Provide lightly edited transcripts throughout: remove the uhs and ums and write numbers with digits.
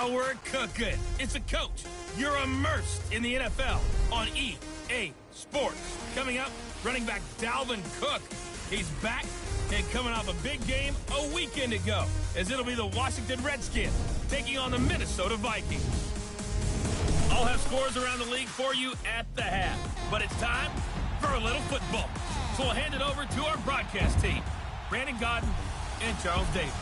Now we're cooking. It's a coach. You're immersed in the NFL on EA Sports. Coming up, running back Dalvin Cook. He's back and coming off a big game a weekend ago, as it'll be the Washington Redskins taking on the Minnesota Vikings. I'll have scores around the league for you at the half, but it's time for a little football. So we'll hand it over to our broadcast team, Brandon Godden and Charles Davis.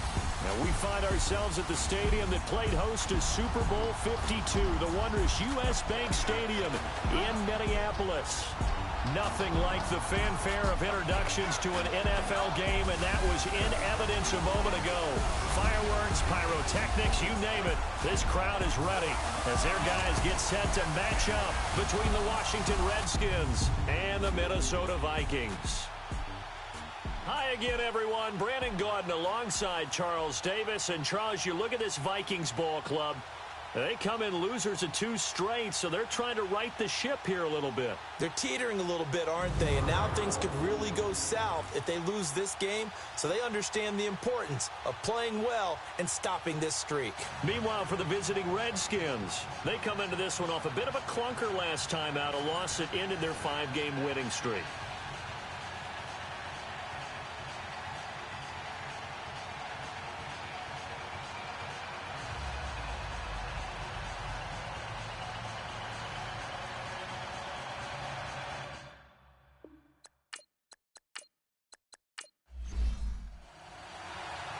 Now we find ourselves at the stadium that played host to Super Bowl 52, the wondrous U.S. Bank Stadium in Minneapolis. Nothing like the fanfare of introductions to an NFL game, and that was in evidence a moment ago. Fireworks, pyrotechnics, you name it. This crowd is ready as their guys get set to match up between the Washington Redskins and the Minnesota Vikings. Hi again, everyone. Brandon Gaudin alongside Charles Davis. And, Charles, you look at this Vikings ball club. They come in losers of 2 straight, so they're trying to right the ship here a little bit. They're teetering a little bit, aren't they? And now things could really go south if they lose this game, so they understand the importance of playing well and stopping this streak. Meanwhile, for the visiting Redskins, they come into this one off a bit of a clunker last time out, a loss that ended their 5-game winning streak.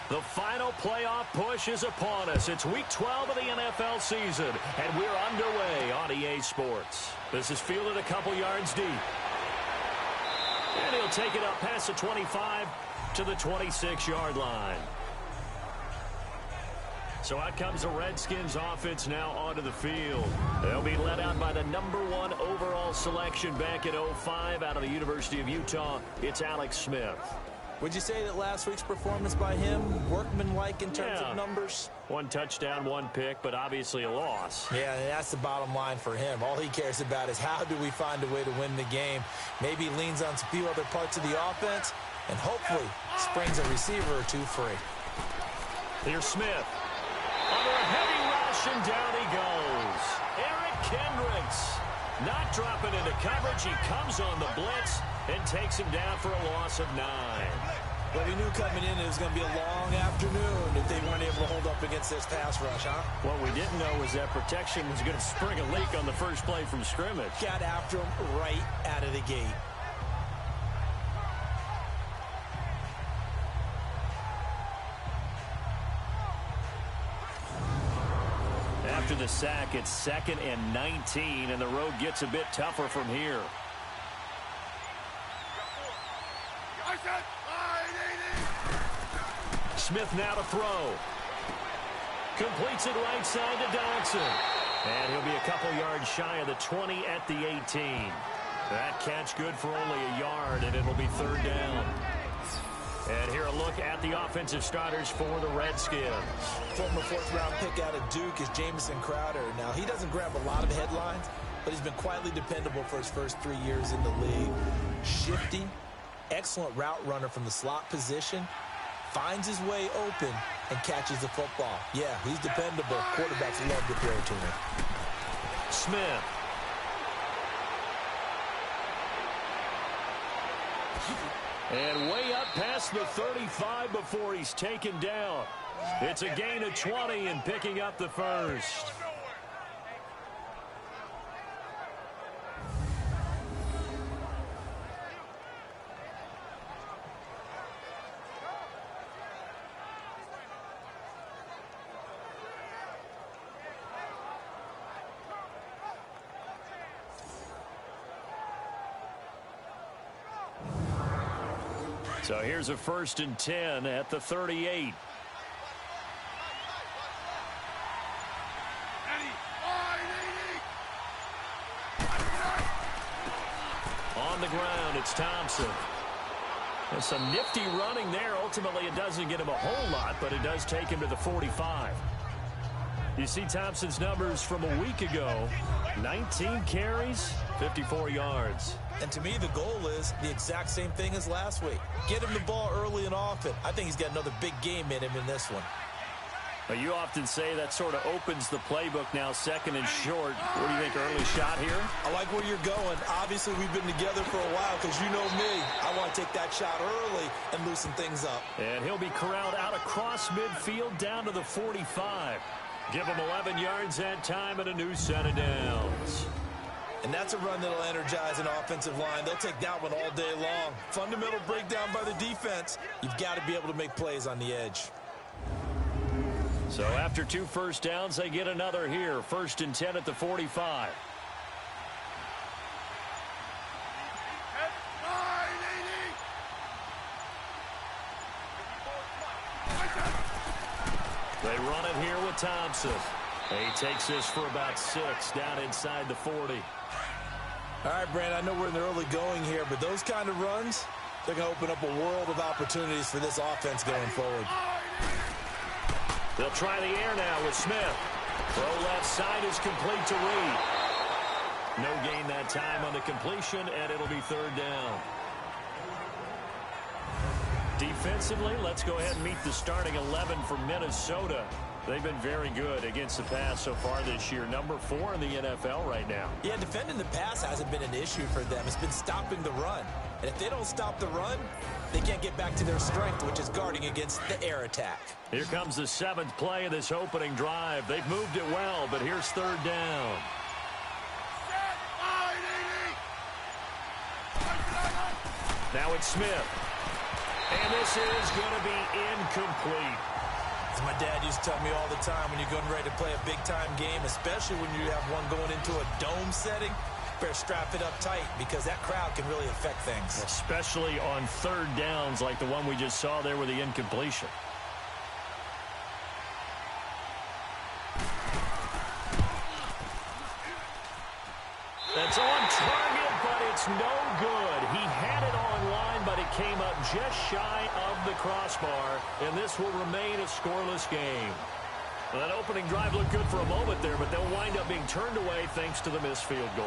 The final playoff push is upon us. It's week 12 of the NFL season, and we're underway on EA Sports. This is fielded a couple yards deep. And he'll take it up past the 25 to the 26-yard line. So out comes the Redskins offense now onto the field. They'll be led out by the #1 overall selection back in 05 out of the University of Utah. It's Alex Smith. Would you say that last week's performance by him, workmanlike in terms of numbers? 1 touchdown, 1 pick, but obviously a loss. Yeah, that's the bottom line for him. All he cares about is how do we find a way to win the game. Maybe leans on a few other parts of the offense, and hopefully springs a receiver or 2 free. Here's Smith. Under a heavy rush, and down he goes. Eric Kendricks not dropping into coverage. He comes on the blitz and takes him down for a loss of 9. Well, we knew coming in it was going to be a long afternoon if they weren't able to hold up against this pass rush, huh? What we didn't know was that protection was going to spring a leak on the first play from scrimmage. Got after him right out of the gate. After the sack, it's 2nd and 19, and the road gets a bit tougher from here. Smith now to throw. Completes it right side to Dodson. And he'll be a couple yards shy of the 20 at the 18. That catch good for only a yard, and it'll be 3rd down. And here a look at the offensive starters for the Redskins. Former 4th-round pick out of Duke is Jamison Crowder. Now, he doesn't grab a lot of headlines, but he's been quietly dependable for his first 3 years in the league. Shifty, excellent route runner from the slot position, finds his way open, and catches the football. Yeah, he's dependable. Quarterbacks love to throw to him. Smith. And way up past the 35 before he's taken down. It's a gain of 20 and picking up the first. So here's a 1st and 10 at the 38. On the ground, it's Thompson. There's some nifty running there. Ultimately, it doesn't get him a whole lot, but it does take him to the 45. You see Thompson's numbers from a week ago. 19 carries, 54 yards. And to me, the goal is the exact same thing as last week. Get him the ball early and often. I think he's got another big game in him in this one. Well, you often say that sort of opens the playbook now, second and short. What do you think, early shot here? I like where you're going. Obviously, we've been together for a while because you know me. I want to take that shot early and loosen things up. And he'll be corralled out across midfield down to the 45. Give him 11 yards that time and a new set of downs. And that's a run that'll energize an offensive line. They'll take that one all day long. Fundamental breakdown by the defense. You've got to be able to make plays on the edge. So after 2 first downs, they get another here. 1st and 10 at the 45. They run it here with Thompson. He takes this for about 6 down inside the 40. All right, Brandon, I know we're in the early going here, but those kind of runs, they're going to open up a world of opportunities for this offense going forward. They'll try the air now with Smith. Throw left side is complete to Reed. No gain that time on the completion, and it'll be 3rd down. Defensively, let's go ahead and meet the starting 11 for Minnesota. They've been very good against the pass so far this year. Number 4 in the NFL right now. Yeah, defending the pass hasn't been an issue for them. It's been stopping the run. And if they don't stop the run, they can't get back to their strength, which is guarding against the air attack. Here comes the 7th play of this opening drive. They've moved it well, but here's 3rd down. Now it's Smith. And this is going to be incomplete. As my dad used to tell me all the time, when you're getting ready to play a big-time game, especially when you have one going into a dome setting, better strap it up tight because that crowd can really affect things. Especially on 3rd downs like the one we just saw there with the incompletion. That's on target, but it's no good. He had it on line, but it came up just shy of the crossbar, and this will remain a scoreless game. Well, that opening drive looked good for a moment there, but they'll wind up being turned away thanks to the missed field goal.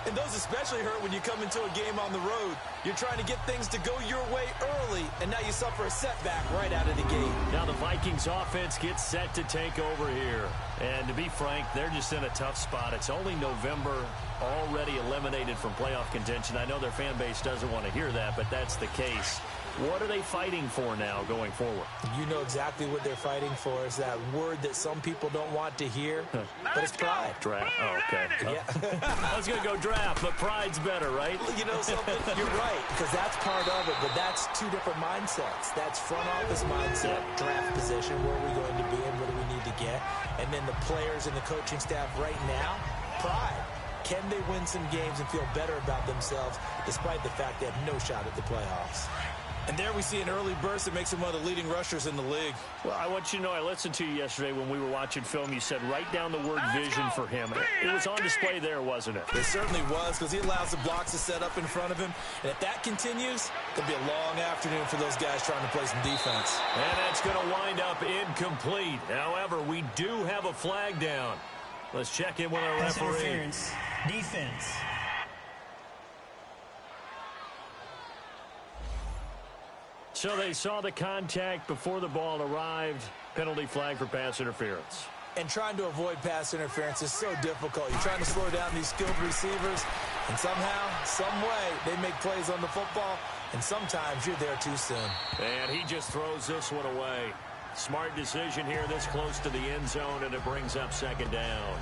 And those especially hurt when you come into a game on the road. You're trying to get things to go your way early, and now you suffer a setback right out of the gate. Now the Vikings offense gets set to take over here. And to be frank, they're just in a tough spot. It's only November, already eliminated from playoff contention. I know their fan base doesn't want to hear that, but that's the case. What are they fighting for now going forward? You know exactly what they're fighting for. Is that word that some people don't want to hear, but it's pride. Draft. Oh, okay. Yeah. I was going to go draft, but pride's better, right? You know something? You're right, because that's part of it, but that's 2 different mindsets. That's front office mindset, draft position, where are we going to be and what do we need to get? And then the players and the coaching staff right now, pride. Can they win some games and feel better about themselves despite the fact they have no shot at the playoffs? And there we see an early burst that makes him one of the leading rushers in the league. Well, I want you to know, I listened to you yesterday when we were watching film. You said write down the word vision for him. It was on display there, wasn't it? It certainly was, because he allows the blocks to set up in front of him. And if that continues, it'll be a long afternoon for those guys trying to play some defense. And that's going to wind up incomplete. However, we do have a flag down. Let's check in with our referee. Interference. Defense. So they saw the contact before the ball arrived. Penalty flag for pass interference. And trying to avoid pass interference is so difficult. You're trying to slow down these skilled receivers, and somehow, some way, they make plays on the football, and sometimes you're there too soon. And he just throws this one away. Smart decision here this close to the end zone, and it brings up 2nd down.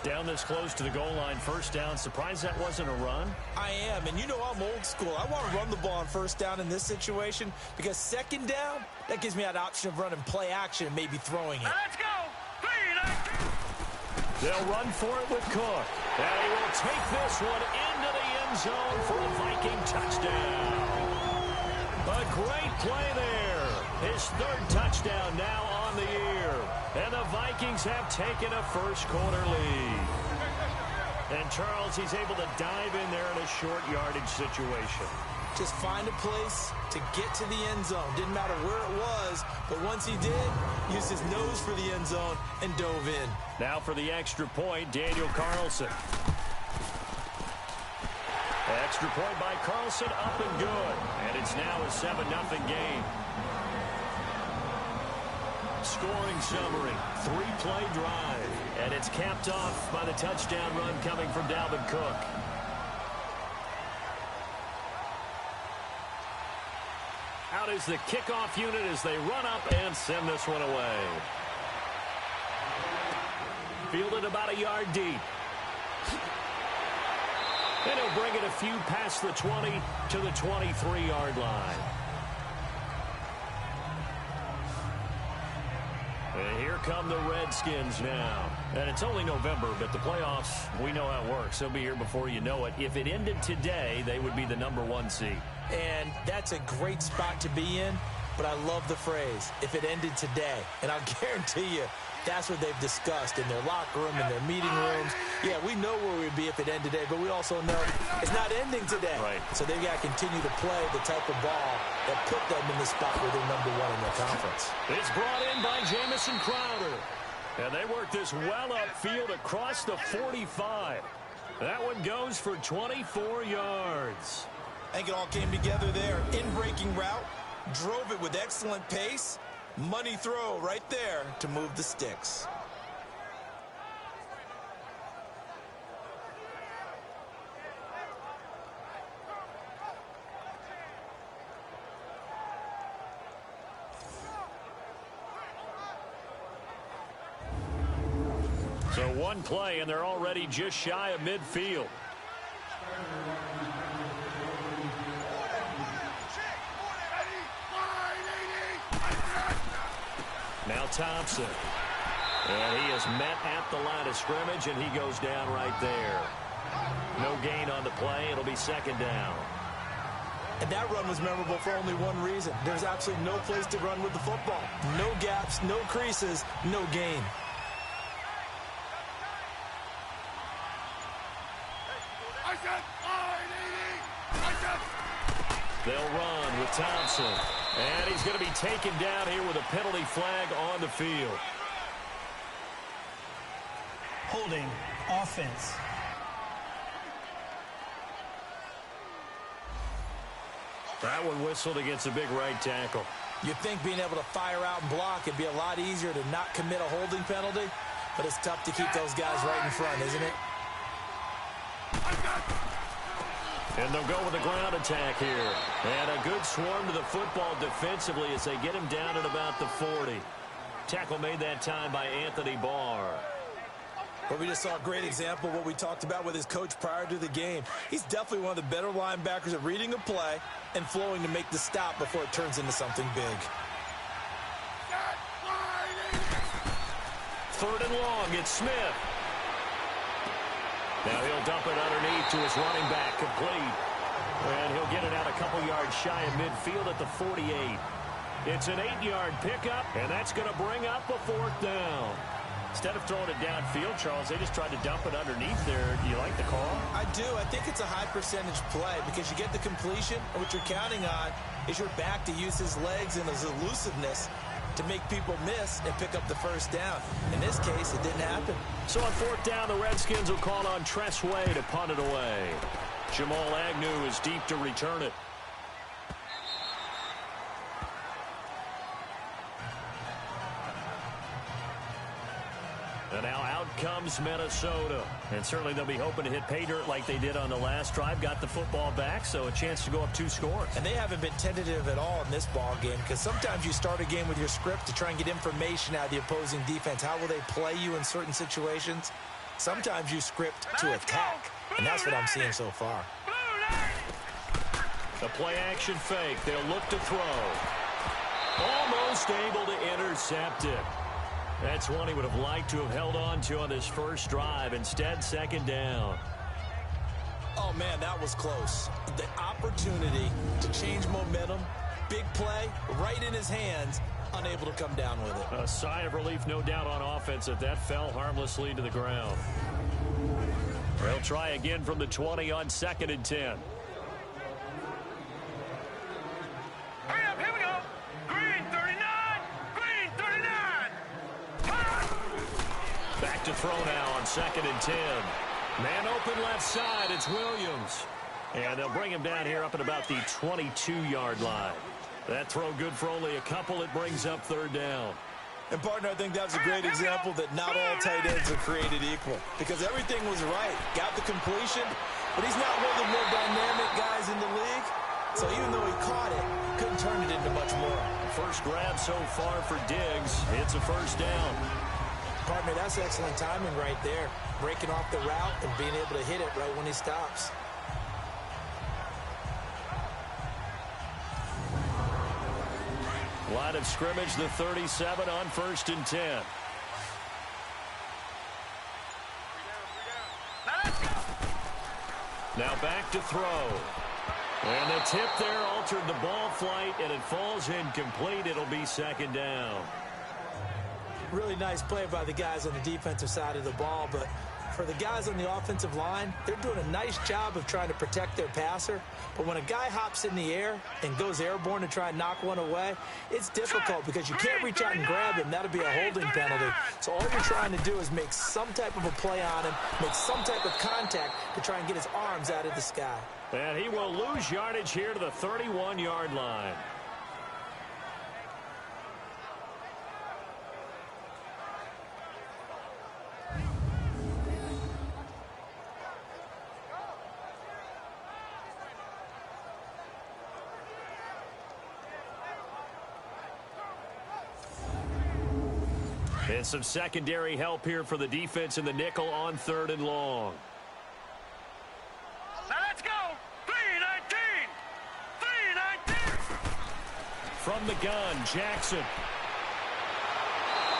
Down this close to the goal line, 1st down. Surprised that wasn't a run? I am, and you know I'm old school. I want to run the ball on 1st down in this situation because 2nd down, that gives me that option of running play action and maybe throwing it. Let's go. They'll run for it with Cook. And he will take this one into the end zone for a Viking touchdown. A great play there. His 3rd touchdown now on the year. And the Vikings have taken a first-quarter lead. And Charles, he's able to dive in there in a short yardage situation. Just find a place to get to the end zone. Didn't matter where it was, but once he did, used his nose for the end zone and dove in. Now for the extra point, Daniel Carlson. Extra point by Carlson, up and good. And it's now a 7-0 game. Scoring summary, 3-play drive. And it's capped off by the touchdown run coming from Dalvin Cook. Out is the kickoff unit as they run up and send this one away. Fielded about a yard deep. And he'll bring it a few past the 20 to the 23-yard line. And here come the Redskins now. And it's only November, but the playoffs, we know how it works. They'll be here before you know it. If it ended today, they would be the #1 seed. And that's a great spot to be in, but I love the phrase, if it ended today. And I'll guarantee you, that's what they've discussed in their locker room, in their meeting rooms. Yeah, we know where we'd be if it ended today, but we also know it's not ending today. Right. So they've got to continue to play the type of ball that put them in the spot where they're #1 in their conference. It's brought in by Jamison Crowder. And they work this well upfield across the 45. That one goes for 24 yards. I think it all came together there. In-breaking route, drove it with excellent pace. Money throw right there to move the sticks. So one play, and they're already just shy of midfield. Now Thompson. And he is met at the line of scrimmage, and he goes down right there. No gain on the play. It'll be second down. And that run was memorable for only one reason. There's absolutely no place to run with the football. No gaps, no creases, no gain. They'll run with Thompson. And he's going to be taken down here with a penalty flag on the field. Holding offense. That one whistled against a big right tackle. You'd think being able to fire out and block it'd be a lot easier to not commit a holding penalty, but it's tough to keep those guys right in front, isn't it? And they'll go with a ground attack here. And a good swarm to the football defensively as they get him down at about the 40. Tackle made that time by Anthony Barr. But we just saw a great example of what we talked about with his coach prior to the game. He's definitely one of the better linebackers at reading a play and flowing to make the stop before it turns into something big. Third and long, it's Smith. Now he'll dump it underneath to his running back, complete. And he'll get it out a couple yards shy of midfield at the 48. It's an 8-yard pickup, and that's going to bring up a fourth down. Instead of throwing it downfield, Charles, they just tried to dump it underneath there. Do you like the call? I do. I think it's a high-percentage play because you get the completion, and what you're counting on is your back to use his legs and his elusiveness to make people miss and pick up the first down. In this case, it didn't happen. So on fourth down, the Redskins will call on Tress Way to punt it away. Jamal Agnew is deep to return it. And now out comes Minnesota. And certainly they'll be hoping to hit pay dirt like they did on the last drive. Got the football back, so a chance to go up 2 scores. And they haven't been tentative at all in this ball game because sometimes you start a game with your script to try and get information out of the opposing defense. How will they play you in certain situations? Sometimes you script to attack, and that's what I'm seeing so far. A play-action fake. They'll look to throw. Almost able to intercept it. That's one he would have liked to have held on to on his first drive. Instead, second down. Oh, man, that was close. The opportunity to change momentum, big play, right in his hands, unable to come down with it. A sigh of relief, no doubt, on offense if that fell harmlessly to the ground. They'll try again from the 20 on 2nd and 10. To throw now on 2nd and 10. Man open left side, it's Williams. And they'll bring him down here up at about the 22-yard line. That throw good for only a couple. It brings up third down. And, partner, I think that's a great example that not all tight ends are created equal because everything was right. Got the completion, but he's not one of the more dynamic guys in the league. So even though he caught it, couldn't turn it into much more. First grab so far for Diggs. It's a first down. Partner, that's excellent timing right there. Breaking off the route and being able to hit it right when he stops. Line of scrimmage, the 37 on 1st and 10. Now back to throw. And the tip there altered the ball flight, and it falls incomplete. It'll be 2nd down. Really nice play by the guys on the defensive side of the ball, but for the guys on the offensive line, they're doing a nice job of trying to protect their passer. But when a guy hops in the air and goes airborne to try and knock one away, it's difficult because you can't reach out and grab him. That'll be a holding penalty. So all you're trying to do is make some type of a play on him, make some type of contact to try and get his arms out of the sky. And he will lose yardage here to the 31-yard line. And some secondary help here for the defense in the nickel on 3rd and long. Now let's go. 3-19. 3-19. From the gun, Jackson.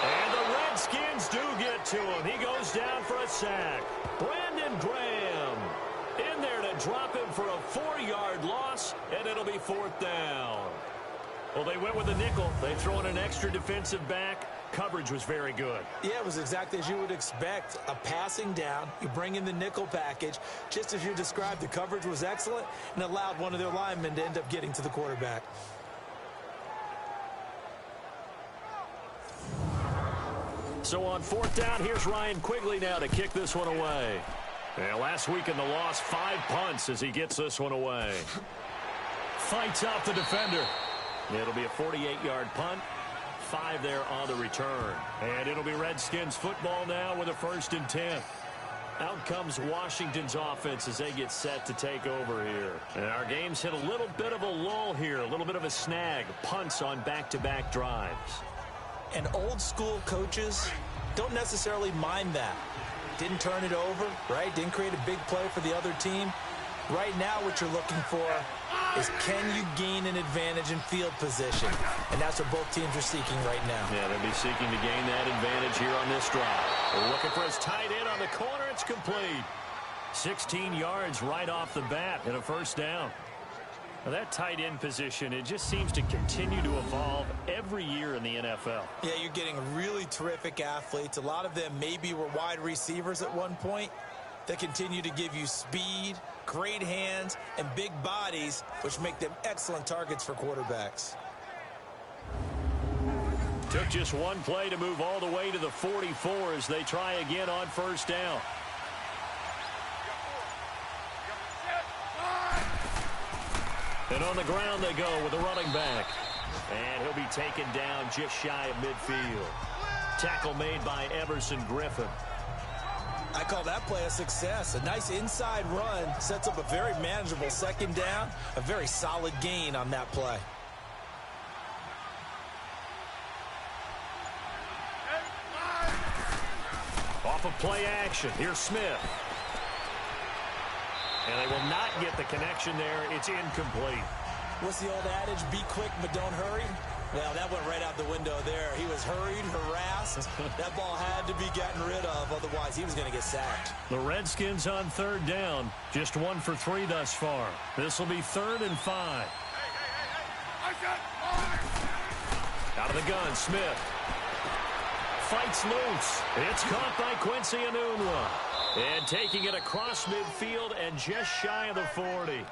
And the Redskins do get to him. He goes down for a sack. Brandon Graham in there to drop him for a 4-yard loss, and it'll be 4th down. Well, they went with the nickel. They throw in an extra defensive back. Coverage was very good. Yeah, it was exactly as you would expect. A passing down. You bring in the nickel package. Just as you described, the coverage was excellent and allowed one of their linemen to end up getting to the quarterback. So on 4th down, here's Ryan Quigley now to kick this one away. And last week in the loss, 5 punts as he gets this one away. Fights out the defender. It'll be a 48-yard punt. 5 there on the return. And it'll be Redskins football now with a 1st and 10. Out comes Washington's offense as they get set to take over here. And our game's hit a little bit of a lull here, a little bit of a snag. Punts on back-to-back drives. And old school coaches don't necessarily mind that. Didn't turn it over, right? Didn't create a big play for the other team. Right now what you're looking for is can you gain an advantage in field position? And that's what both teams are seeking right now. Yeah, they'll be seeking to gain that advantage here on this drive. They're looking for his tight end on the corner. It's complete. 16 yards right off the bat and a 1st down. Now that tight end position, it just seems to continue to evolve every year in the NFL. Yeah, you're getting really terrific athletes. A lot of them maybe were wide receivers at one point. They continue to give you speed, great hands, and big bodies, which make them excellent targets for quarterbacks. Took just one play to move all the way to the 44 as they try again on 1st down. And on the ground they go with the running back. And he'll be taken down just shy of midfield. Tackle made by Everson Griffin. I call that play a success. A nice inside run sets up a very manageable 2nd down. A very solid gain on that play. Off of play action. Here's Smith. And they will not get the connection there. It's incomplete. What's the old adage? Be quick, but don't hurry. Well, that went right out the window there. He was hurried, harassed. That ball had to be gotten rid of. Otherwise, he was going to get sacked. The Redskins on 3rd down. Just 1 for 3 thus far. This will be 3rd and 5. Out of the gun, Smith. Fights loose. It's caught by Quincy Enunwa. And taking it across midfield and just shy of the 40.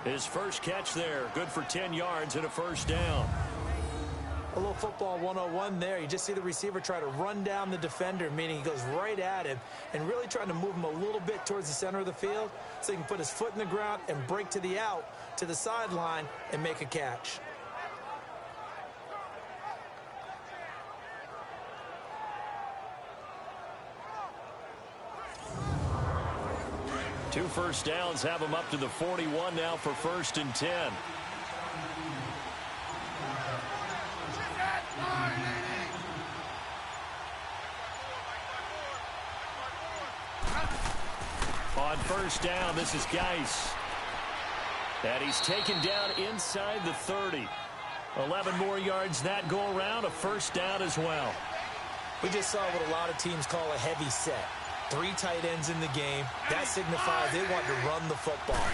His first catch there. Good for 10 yards and a 1st down. A little football 101 there. You just see the receiver try to run down the defender, meaning he goes right at him and really trying to move him a little bit towards the center of the field so he can put his foot in the ground and break to the out, to the sideline, and make a catch. 2 first downs have them up to the 41 now for 1st and 10. On 1st down, this is Geis. And he's taken down inside the 30. 11 more yards that go around, a 1st down as well. We just saw what a lot of teams call a heavy set. 3 tight ends in the game. That signifies they want to run the football.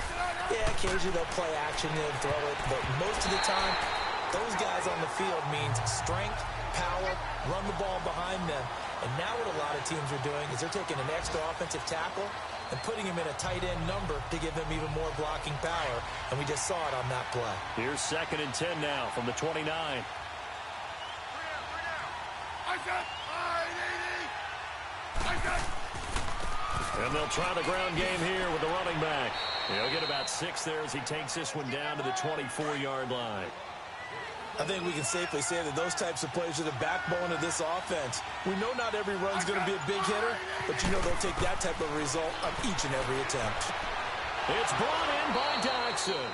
Yeah, occasionally they'll play action and throw it, but most of the time, those guys on the field means strength, power, run the ball behind them. And now what a lot of teams are doing is they're taking an extra offensive tackle and putting him in a tight end number to give them even more blocking power. And we just saw it on that play. Here's 2nd and 10 now from the 29. And they'll try the ground game here with the running back. He'll get about 6 there as he takes this one down to the 24-yard line. I think we can safely say that those types of plays are the backbone of this offense. We know not every run's going to be a big hitter, but you know they'll take that type of result on each and every attempt. It's brought in by Doxson.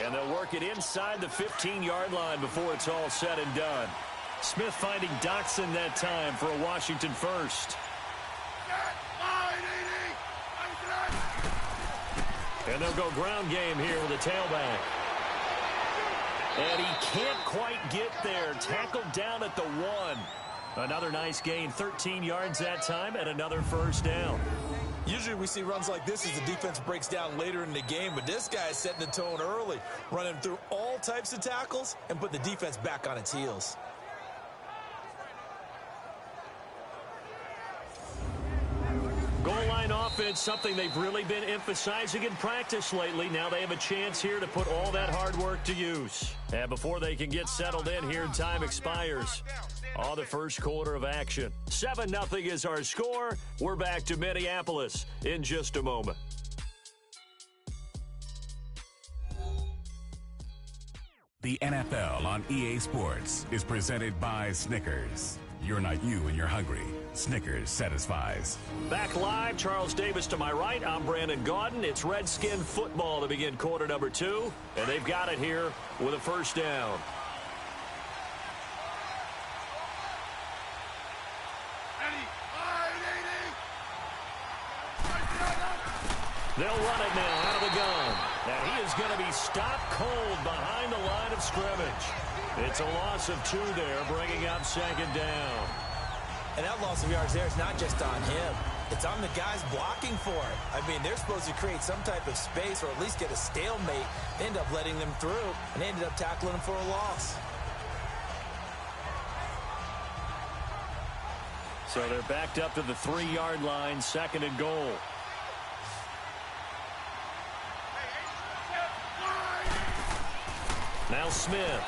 And they'll work it inside the 15-yard line before it's all said and done. Smith finding Doxson that time for a Washington first. And they'll go ground game here with a tailback. And he can't quite get there. Tackled down at the 1. Another nice gain, 13 yards that time, and another 1st down. Usually we see runs like this as the defense breaks down later in the game, but this guy is setting the tone early, running through all types of tackles and put the defense back on its heels. Goal line offense, something they've really been emphasizing in practice lately. Now they have a chance here to put all that hard work to use. And before they can get settled in here, time expires on the 1st quarter of action. 7-0 is our score. We're back to Minneapolis in just a moment. The NFL on EA Sports is presented by Snickers. You're not you when you're hungry. Snickers satisfies. Back live, Charles Davis to my right. I'm Brandon Gaudin. It's Redskin football to begin quarter number 2, and they've got it here with a 1st down. They'll run it now out of the gun. And he is going to be stopped cold behind the line of scrimmage. It's a loss of 2 there, bringing up 2nd down. And that loss of yards there is not just on him. It's on the guys blocking for it. I mean, they're supposed to create some type of space or at least get a stalemate. They end up letting them through, and they ended up tackling them for a loss. So they're backed up to the 3-yard line, 2nd and goal. Now Smith.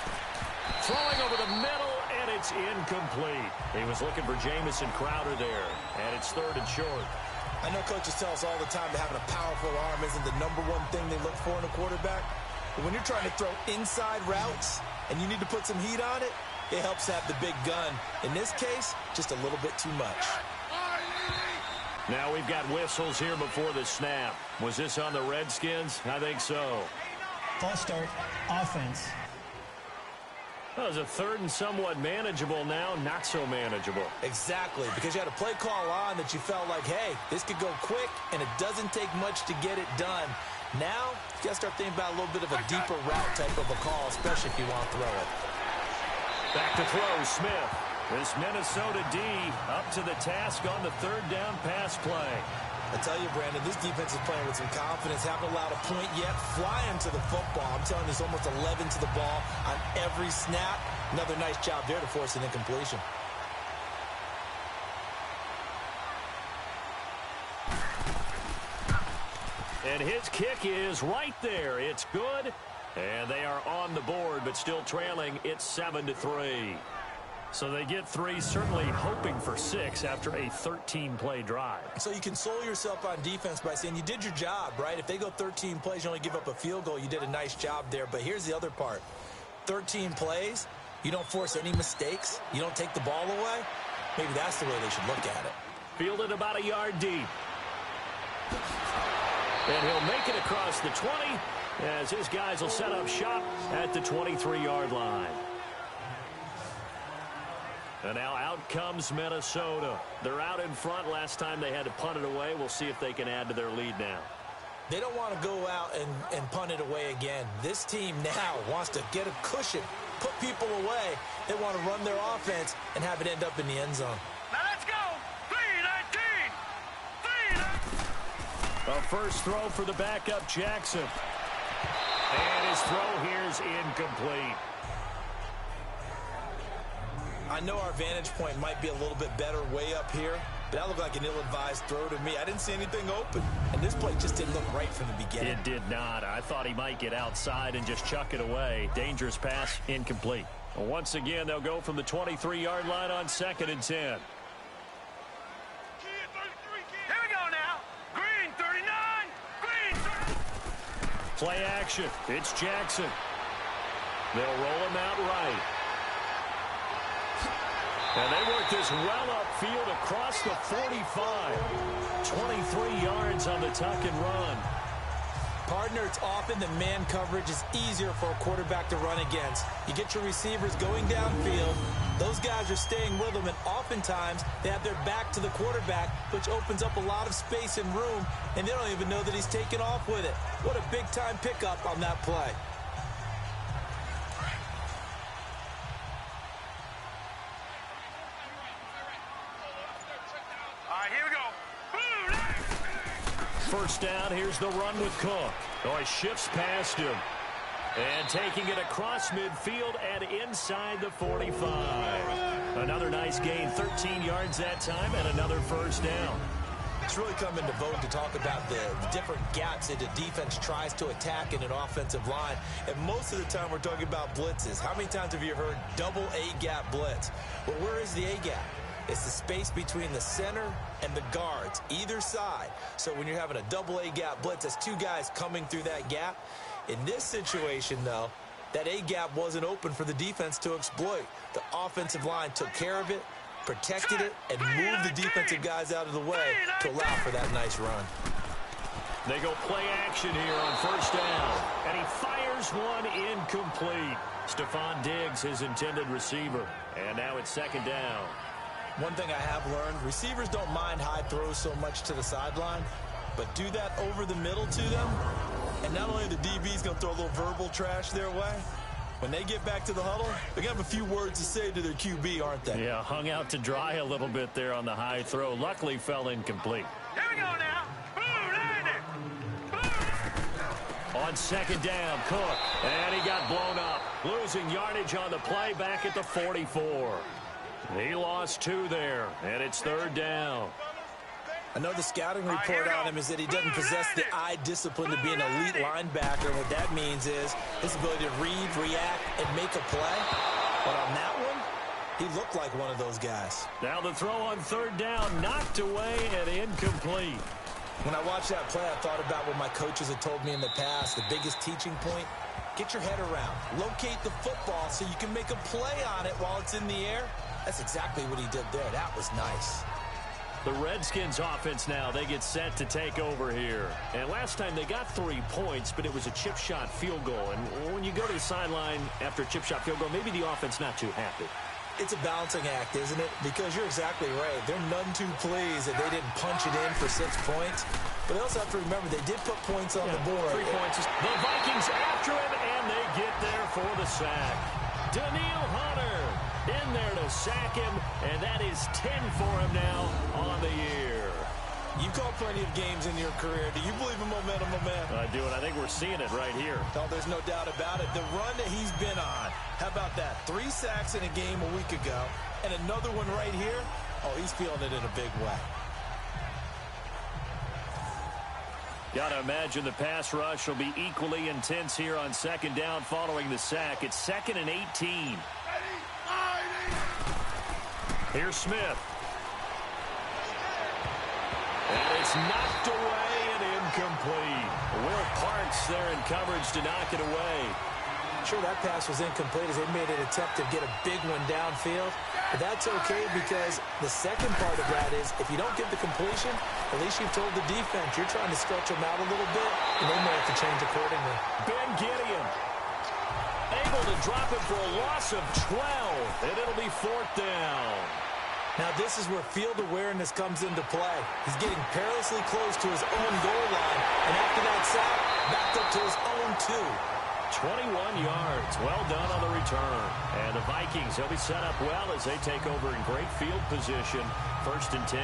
Throwing over the middle, and it's incomplete. He was looking for Jamison Crowder there, and it's 3rd and short. I know coaches tell us all the time that having a powerful arm isn't the #1 thing they look for in a quarterback. But when you're trying to throw inside routes and you need to put some heat on it, it helps have the big gun. In this case, just a little bit too much. Now we've got whistles here before the snap. Was this on the Redskins? I think so. False start, offense. That was a 3rd and somewhat manageable now, not so manageable. Exactly, because you had a play call on that you felt like, hey, this could go quick, and it doesn't take much to get it done. Now, you got to start thinking about a little bit of a deeper route type of a call, especially if you want to throw it. Back to throw, Smith. This Minnesota D up to the task on the 3rd down pass play. I tell you, Brandon, this defense is playing with some confidence. Haven't allowed a point yet. Flying to the football. I'm telling you, there's almost 11 to the ball on every snap. Another nice job there to force an incompletion. And his kick is right there. It's good. And they are on the board, but still trailing. It's 7-3. So they get 3, certainly hoping for 6 after a 13-play drive. So you console yourself on defense by saying you did your job, right? If they go 13 plays, you only give up a field goal, you did a nice job there. But here's the other part. 13 plays, you don't force any mistakes, you don't take the ball away. Maybe that's the way they should look at it. Fielded about a yard deep. And he'll make it across the 20 as his guys will set up shop at the 23-yard line. And now out comes Minnesota. They're out in front. Last time they had to punt it away. We'll see if they can add to their lead now. They don't want to go out and punt it away again. This team now wants to get a cushion, put people away. They want to run their offense and have it end up in the end zone. Now let's go. 3-19. 3-19. A first throw for the backup, Jackson. And his throw here is incomplete. I know our vantage point might be a little bit better way up here, but that looked like an ill-advised throw to me. I didn't see anything open, and this play just didn't look right from the beginning. It did not. I thought he might get outside and just chuck it away. Dangerous pass, incomplete. Once again, they'll go from the 23-yard line on 2nd and 10. Here we go now. Green 39. Green 30. Play action. It's Jackson. They'll roll him out right. And they work this well upfield across the 45. 23 yards on the tuck and run. Partner, it's often the man coverage is easier for a quarterback to run against. You get your receivers going downfield. Those guys are staying with them, and oftentimes they have their back to the quarterback, which opens up a lot of space and room, and they don't even know that he's taken off with it. What a big-time pickup on that play. First down, here's the run with Cook. Oh, he shifts past him. And taking it across midfield and inside the 45. Another nice gain, 13 yards that time, and another first down. It's really come into vogue to talk about the different gaps that the defense tries to attack in an offensive line. And most of the time we're talking about blitzes. How many times have you heard double A-gap blitz? Well, where is the A-gap? It's the space between the center and the guards, either side. So when you're having a double A-gap blitz, that's two guys coming through that gap. In this situation, though, that A-gap wasn't open for the defense to exploit. The offensive line took care of it, protected it, and moved the defensive guys out of the way to allow for that nice run. They go play action here on first down. And he fires one incomplete. Stephon Diggs, his intended receiver. And now it's 2nd down. One thing I have learned, receivers don't mind high throws so much to the sideline, but do that over the middle to them, and not only the DB's going to throw a little verbal trash their way, when they get back to the huddle, they're going to have a few words to say to their QB, aren't they? Yeah, hung out to dry a little bit there on the high throw. Luckily fell incomplete. Here we go now. On 2nd down, Cook, and he got blown up. Losing yardage on the play back at the 44. He lost 2 there, and it's 3rd down. I know the scouting report on him is that he doesn't possess the eye discipline to be an elite linebacker. What that means is his ability to read, react, and make a play. But on that one, he looked like one of those guys. Now the throw on 3rd down, knocked away and incomplete. When I watched that play, I thought about what my coaches had told me in the past. The biggest teaching point, get your head around. Locate the football so you can make a play on it while it's in the air. That's exactly what he did there. That was nice. The Redskins offense now, they get set to take over here. And last time they got 3 points, but it was a chip shot field goal. And when you go to the sideline after a chip shot field goal, maybe the offense not too happy. It's a balancing act, isn't it? Because you're exactly right. They're none too pleased that they didn't punch it in for 6 points. But they also have to remember they did put points on the board. 3 points. The Vikings after him, and they get there for the sack. Daniil Hunter in there to sack him, and that is 10 for him now on the year. You call plenty of games in your career. Do you believe in momentum, my man? I do, and I think we're seeing it right here. Oh, there's no doubt about it. The run that he's been on. How about that? 3 sacks in a game a week ago, and another one right here. Oh, he's feeling it in a big way. Got to imagine the pass rush will be equally intense here on 2nd down following the sack. It's 2nd and 18. Here's Smith. And it's knocked away and incomplete. Will Parks there in coverage to knock it away. sure that pass was incomplete as they made an attempt to get a big one downfield. But that's okay because the second part of that is if you don't get the completion, at least you've told the defense you're trying to stretch them out a little bit, and they may have to change accordingly. Ben Gideon able to drop it for a loss of 12, and it'll be 4th down. Now this is where field awareness comes into play. He's getting perilously close to his own goal line, and after that sack, backed up to his own 2. 21 yards. Well done on the return. And the Vikings, they'll be set up well as they take over in great field position. 1st and 10.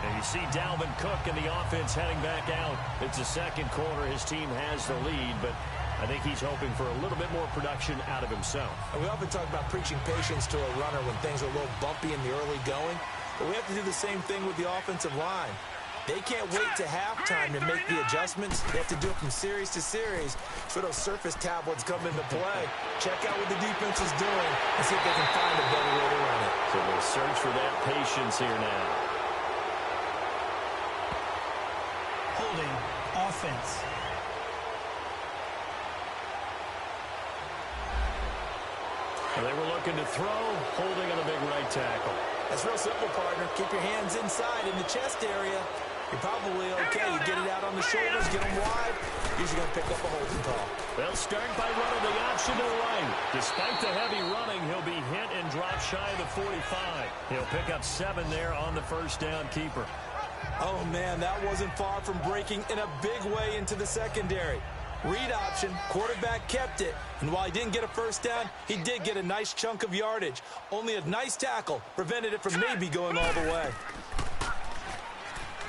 And you see Dalvin Cook and the offense heading back out. It's the second quarter. His team has the lead, but I think he's hoping for a little bit more production out of himself. And we often talk about preaching patience to a runner when things are a little bumpy in the early going, but we have to do the same thing with the offensive line. They can't wait to halftime to make the adjustments. They have to do it from series to series so those surface tablets come into play. Check out what the defense is doing and see if they can find a better way to run it. So we'll search for that patience here now. Holding offense. Well, they were looking to throw, holding on a big right tackle. That's real simple, partner. Keep your hands inside in the chest area. You're probably okay. You get it out on the shoulders, get them wide. Usually going to pick up a holding call. They'll start by running the option to the right. Despite the heavy running, he'll be hit and drop shy of the 45. He'll pick up 7 there on the first down keeper. Oh, man, that wasn't far from breaking in a big way into the secondary. Read option, quarterback kept it, and while he didn't get a first down, he did get a nice chunk of yardage. Only a nice tackle prevented it from maybe going all the way.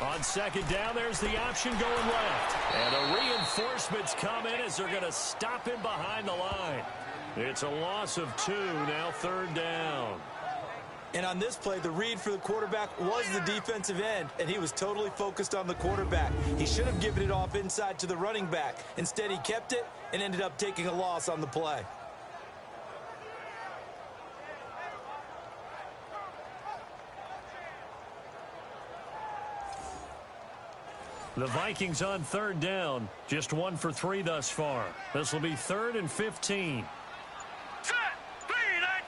On second down, there's the option going left. And the reinforcements come in as they're going to stop him behind the line. It's a loss of 2, now 3rd down. And on this play, the read for the quarterback was the defensive end, and he was totally focused on the quarterback. He should have given it off inside to the running back. Instead, he kept it and ended up taking a loss on the play. The Vikings on 3rd down, just 1 for 3 thus far. This will be 3rd and 15. Set.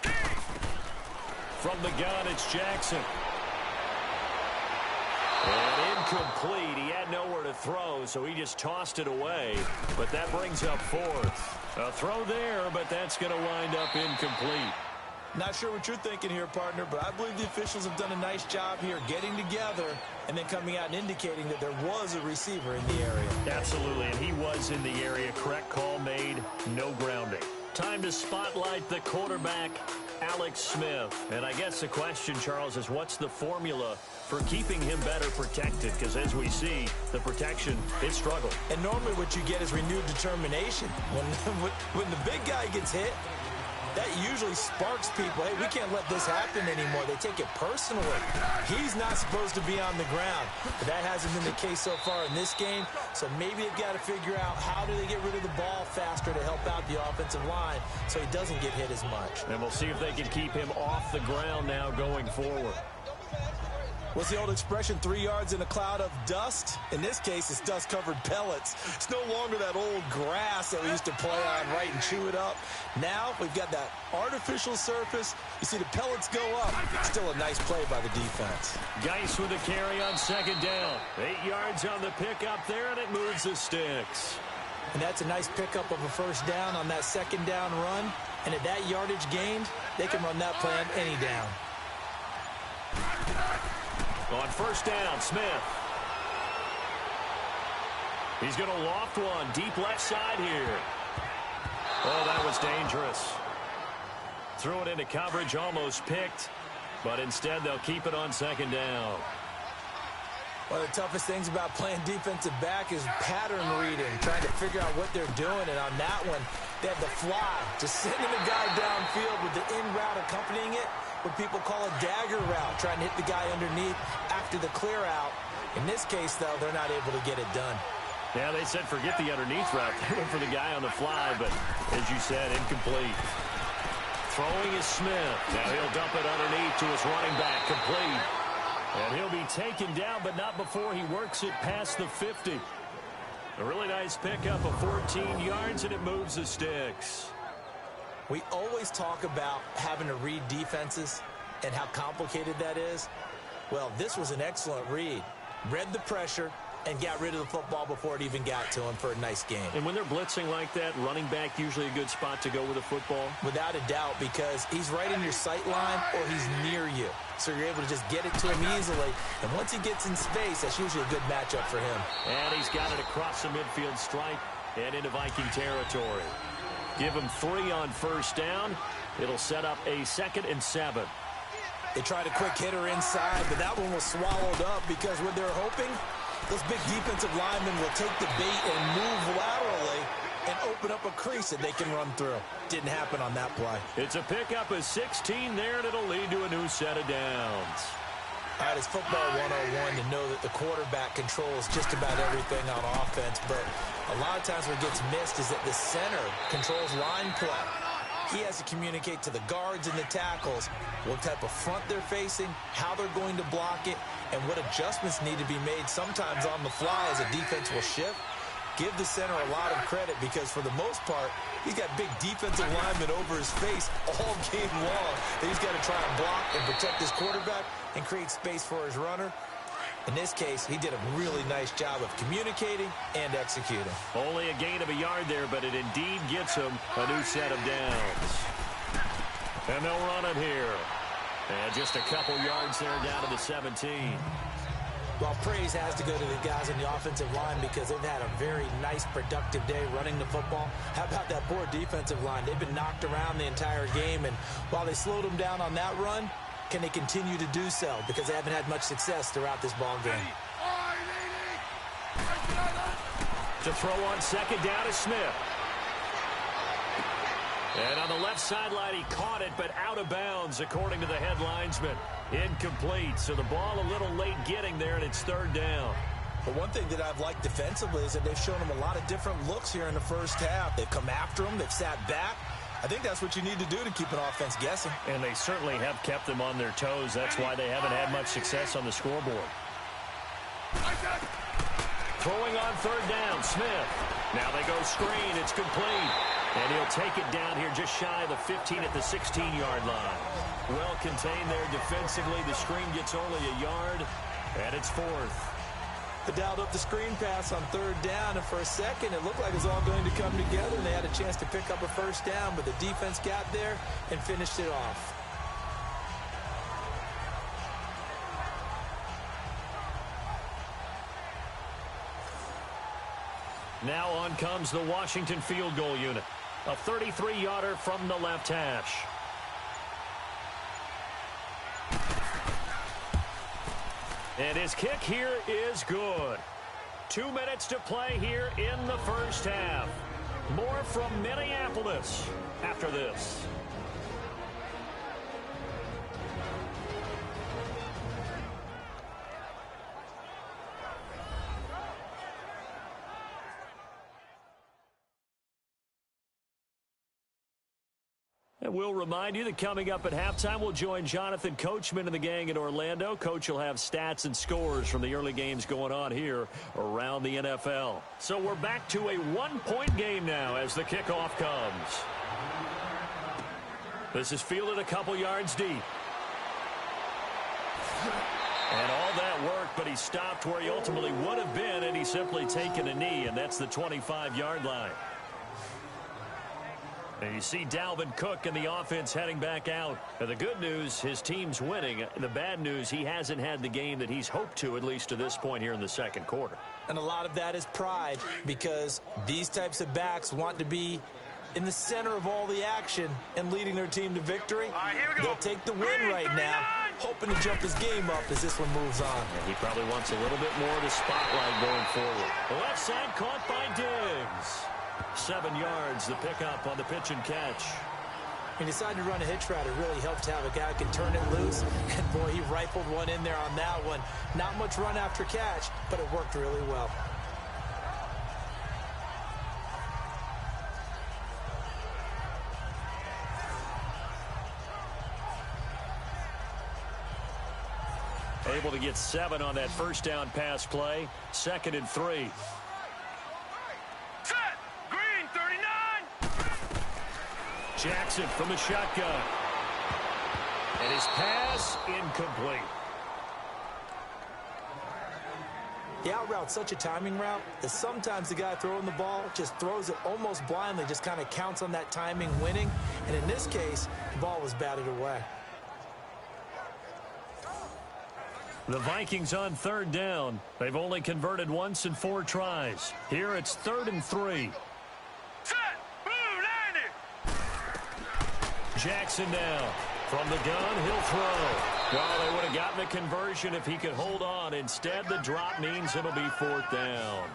3-19. From the gun, it's Jackson. And incomplete. He had nowhere to throw, so he just tossed it away. But that brings up 4th. A throw there, but that's going to wind up incomplete. Not sure what you're thinking here, partner, but I believe the officials have done a nice job here getting together and then coming out and indicating that there was a receiver in the area. Absolutely, and he was in the area. Correct call made, no grounding. Time to spotlight the quarterback, Alex Smith. And I guess the question, Charles, is what's the formula for keeping him better protected? Because as we see, the protection, it struggled. And normally what you get is renewed determination. When the big guy gets hit, that usually sparks people. Hey, we can't let this happen anymore. They take it personally. He's not supposed to be on the ground, but that hasn't been the case so far in this game. So maybe they've got to figure out how do they get rid of the ball faster to help out the offensive line so he doesn't get hit as much. And we'll see if they can keep him off the ground now going forward. What's the old expression, 3 yards in a cloud of dust? In this case, it's dust-covered pellets. It's no longer that old grass that we used to play on, right, and chew it up. Now we've got that artificial surface. You see the pellets go up. Still a nice play by the defense. Geis with a carry on second down. 8 yards on the pickup there, and it moves the sticks. And that's a nice pickup of a first down on that second down run. And at that yardage gained, they can run that play on any down. On first down, Smith. He's going to loft one deep left side here. Oh, that was dangerous. Threw it into coverage, almost picked, but instead they'll keep it on second down. One of the toughest things about playing defensive back is pattern reading, trying to figure out what they're doing. And on that one, they had the fly, just sending a guy downfield with the in route accompanying it, what people call a dagger route, trying to hit the guy underneath after the clear out. In this case, though, they're not able to get it done. Yeah, they said forget the underneath route. They went for the guy on the fly, but as you said, incomplete. Throwing is Smith. Now he'll dump it underneath to his running back, complete. And he'll be taken down, but not before he works it past the 50. A really nice pickup of 14 yards, and it moves the sticks. We always talk about having to read defenses and how complicated that is. Well, this was an excellent read. Read the pressure and got rid of the football before it even got to him for a nice game. And when they're blitzing like that, running back usually a good spot to go with the football? Without a doubt, because he's right in your sight line or he's near you. So you're able to just get it to him easily. And once he gets in space, that's usually a good matchup for him. And he's got it across the midfield stripe and into Viking territory. Give him 3 on first down. It'll set up a 2nd and 7. They tried a quick hitter inside, but that one was swallowed up because what they're hoping, those big defensive linemen will take the bait and move laterally and open up a crease that they can run through. Didn't happen on that play. It's a pickup of 16 there, and it'll lead to a new set of downs. All right, it's football 101 to know that the quarterback controls just about everything on offense, but a lot of times what gets missed is that the center controls line play. He has to communicate to the guards and the tackles what type of front they're facing, how they're going to block it, and what adjustments need to be made sometimes on the fly as a defense will shift. Give the center a lot of credit because for the most part, he's got big defensive linemen over his face all game long. He's got to try and block and protect his quarterback and create space for his runner. In this case, he did a really nice job of communicating and executing. Only a gain of a yard there, but it indeed gets him a new set of downs. And they'll run it here. And just a couple yards there down to the 17. Well, praise has to go to the guys on the offensive line because they've had a very nice, productive day running the football. How about that poor defensive line? They've been knocked around the entire game, and while they slowed them down on that run, can they continue to do so? Because they haven't had much success throughout this ball game. To throw on 2nd down is Smith. And on the left sideline, he caught it, but out of bounds, according to the head linesman. Incomplete, so the ball a little late getting there, and it's 3rd down. But one thing that I've liked defensively is that they've shown him a lot of different looks here in the first half. They've come after him. They've sat back. I think that's what you need to do to keep an offense guessing. And they certainly have kept them on their toes. That's why they haven't had much success on the scoreboard. Throwing on 3rd down, Smith. Now they go screen. It's complete. And he'll take it down here just shy of the 15 at the 16-yard line. Well contained there defensively. The screen gets only a yard, and it's 4th. They dialed up the screen pass on 3rd down, and for a second it looked like it was all going to come together, and they had a chance to pick up a first down, but the defense got there and finished it off. Now on comes the Washington field goal unit. A 33-yarder from the left hash. And his kick here is good. 2 minutes to play here in the first half. More from Minneapolis after this. And we'll remind you that coming up at halftime, we'll join Jonathan Coachman and the gang in Orlando. Coach will have stats and scores from the early games going on here around the NFL. So we're back to a 1-point game now as the kickoff comes. This is fielded a couple yards deep. And all that worked, but he stopped where he ultimately would have been, and he's simply taken a knee, and that's the 25-yard line. And you see Dalvin Cook and the offense heading back out. And the good news, his team's winning. The bad news, he hasn't had the game that he's hoped to, at least to this point here in the second quarter. And a lot of that is pride, because these types of backs want to be in the center of all the action and leading their team to victory. They'll take the win right now, hoping to jump his game up as this one moves on. And he probably wants a little bit more of the spotlight going forward. The left side caught by Diggs. 7 yards, the pickup on the pitch and catch. He decided to run a hitch route. It really helped to have a guy who can turn it loose. And, boy, he rifled one in there on that one. Not much run after catch, but it worked really well. Able to get 7 on that first down pass play. 2nd and 3. Jackson from the shotgun. And his pass incomplete. The out route's such a timing route that sometimes the guy throwing the ball just throws it almost blindly, just kind of counts on that timing winning. And in this case, the ball was batted away. The Vikings on third down. They've only converted once in 4 tries. Here it's 3rd and 3. Set. Blue 90. Jackson now. From the gun, he'll throw. Well, they would have gotten the conversion if he could hold on. Instead, the drop means it'll be 4th down.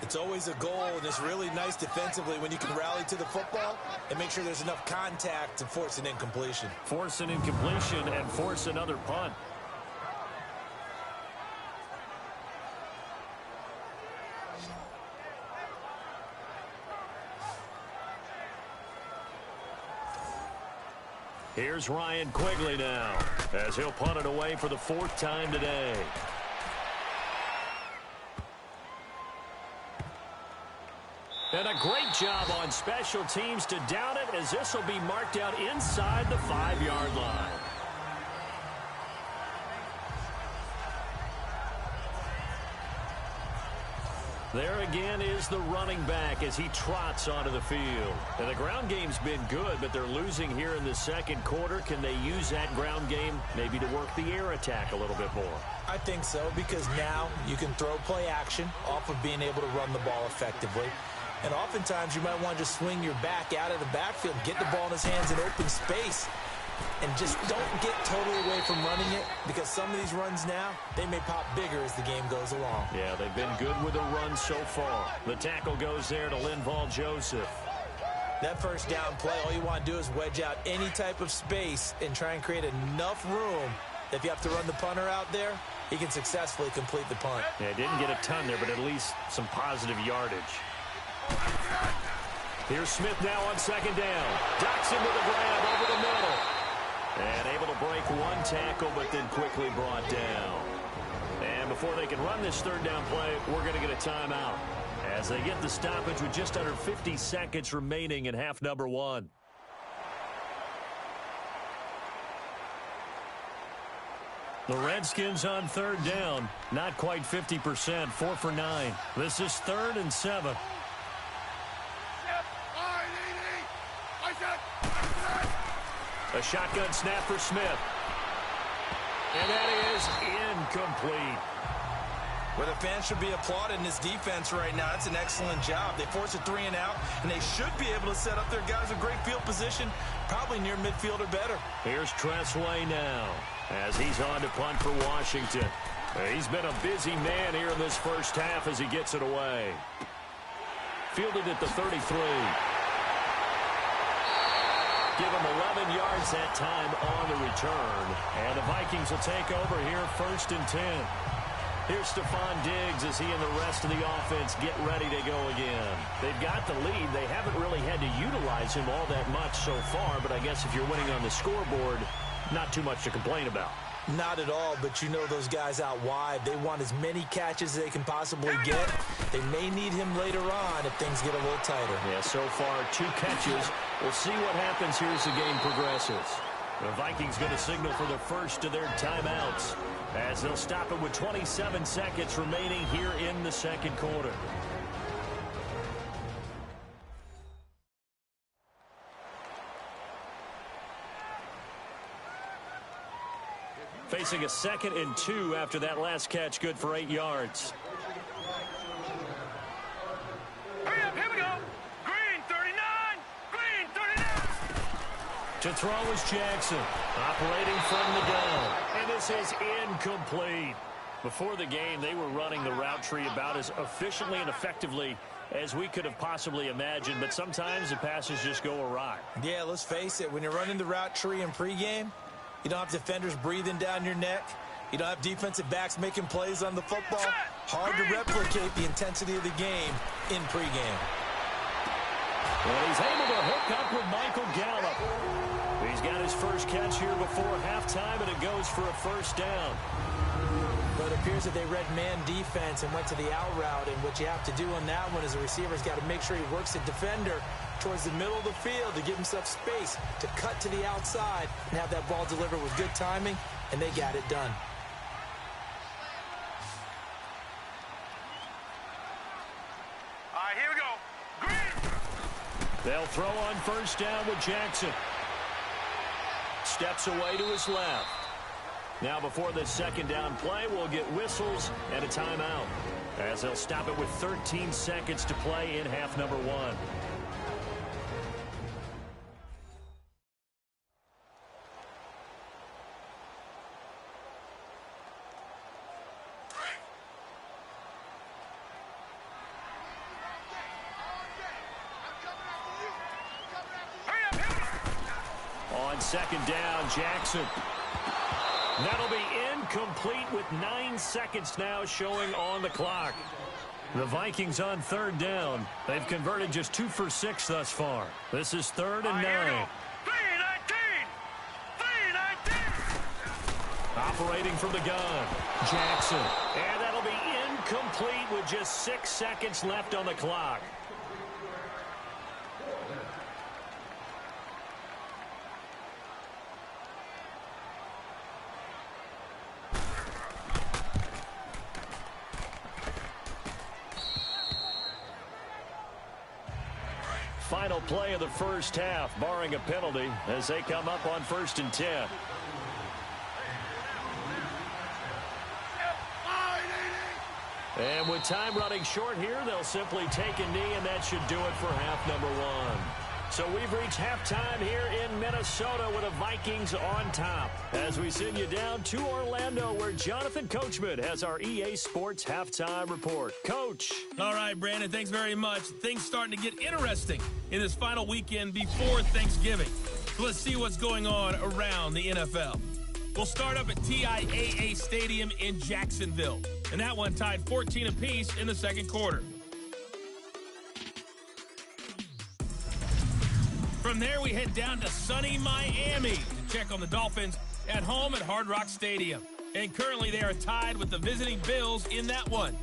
It's always a goal, and it's really nice defensively when you can rally to the football and make sure there's enough contact to force an incompletion. Force an incompletion and force another punt. Here's Ryan Quigley now, as he'll punt it away for the 4th time today. And a great job on special teams to down it, as this will be marked out inside the 5-yard line. There again is the running back as he trots onto the field. And the ground game's been good, but they're losing here in the second quarter. Can they use that ground game maybe to work the air attack a little bit more? I think so, because now you can throw play action off of being able to run the ball effectively. And oftentimes you might want to just swing your back out of the backfield, get the ball in his hands in open space, and just don't get totally away from running it, because some of these runs now, they may pop bigger as the game goes along. Yeah, they've been good with the run so far. The tackle goes there to Linval Joseph. That first down play, all you want to do is wedge out any type of space and try and create enough room that if you have to run the punter out there, he can successfully complete the punt. Yeah, didn't get a ton there, but at least some positive yardage. Here's Smith now on 2nd down. Ducks into the grab over the middle. And able to break one tackle, but then quickly brought down. And before they can run this 3rd down play, we're going to get a timeout as they get the stoppage with just under 50 seconds remaining in half number 1. The Redskins on 3rd down. Not quite 50%, 4 for 9. This is 3rd and 7. A shotgun snap for Smith. And that is incomplete. Well, the fans should be applauding this defense right now. It's an excellent job. They force a 3 and out, and they should be able to set up their guys in great field position, probably near midfield or better. Here's Tressway now, as he's on to punt for Washington. He's been a busy man here in this first half as he gets it away. Fielded at the 33. Give him 11 yards that time on the return. And the Vikings will take over here 1st and 10. Here's Stephon Diggs as he and the rest of the offense get ready to go again. They've got the lead. They haven't really had to utilize him all that much so far, but I guess if you're winning on the scoreboard, not too much to complain about. Not at all, but you know those guys out wide, they want as many catches as they can possibly get. They may need him later on if things get a little tighter. Yeah, so far 2 catches. We'll see what happens here as the game progresses. The Vikings going to signal for the first of their timeouts as they'll stop it with 27 seconds remaining here in the second quarter. Facing a 2nd and 2 after that last catch, good for 8 yards. Hurry up, here we go. Green 39, green 39. To throw is Jackson, operating from the gun. And this is incomplete. Before the game, they were running the route tree about as efficiently and effectively as we could have possibly imagined, but sometimes the passes just go awry. Yeah, let's face it, when you're running the route tree in pregame, you don't have defenders breathing down your neck. You don't have defensive backs making plays on the football. Hard to replicate the intensity of the game in pregame. And he's able to hook up with Michael Gallup. He's got his first catch here before halftime, and it goes for a 1st down. But it appears that they read man defense and went to the out route, and what you have to do on that one is the receiver's got to make sure he works the defender, towards the middle of the field to give himself space to cut to the outside and have that ball delivered with good timing, and they got it done. All right, here we go. Green. They'll throw on first down with Jackson. Steps away to his left. Now before this second down play, we'll get whistles and a timeout, as they'll stop it with 13 seconds to play in half number one. On second down, Jackson. That'll be incomplete with 9 seconds now showing on the clock. The Vikings on third down. They've converted just 2 for 6 thus far. This is 3rd and 9. 3-19. 3-19. Operating from the gun, Jackson. And that'll be incomplete with just 6 seconds left on the clock. Final play of the first half, barring a penalty, as they come up on 1st and 10. And with time running short here, they'll simply take a knee, and that should do it for half number one. So we've reached halftime here in Minnesota with the Vikings on top, as we send you down to Orlando, where Jonathan Coachman has our EA Sports halftime report. Coach. All right, Brandon, thanks very much. Things starting to get interesting in this final weekend before Thanksgiving. So let's see what's going on around the NFL. We'll start up at TIAA Stadium in Jacksonville, and that one tied 14 apiece in the second quarter. From there, we head down to sunny Miami to check on the Dolphins at home at Hard Rock Stadium. And currently, they are tied with the visiting Bills in that one.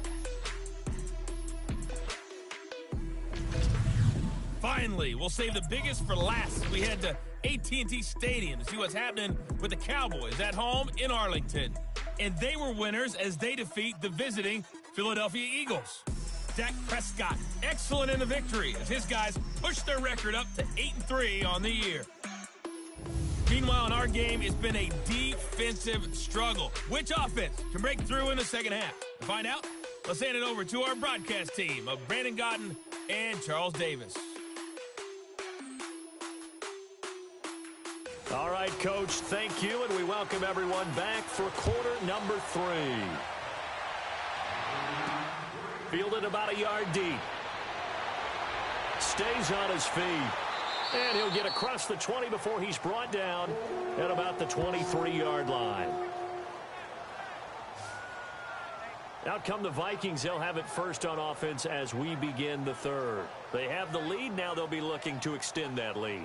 Finally, we'll save the biggest for last. We head to AT&T Stadium to see what's happening with the Cowboys at home in Arlington. And they were winners as they defeat the visiting Philadelphia Eagles. Dak Prescott, excellent in the victory as his guys pushed their record up to 8-3 on the year. Meanwhile, in our game, it's been a defensive struggle. Which offense can break through in the second half? To find out, let's hand it over to our broadcast team of Brandon Godden and Charles Davis. All right, Coach, thank you, and we welcome everyone back for quarter number 3. Fielded about a yard deep. Stays on his feet. And he'll get across the 20 before he's brought down at about the 23-yard line. Out come the Vikings. They'll have it first on offense as we begin the third. They have the lead. Now they'll be looking to extend that lead.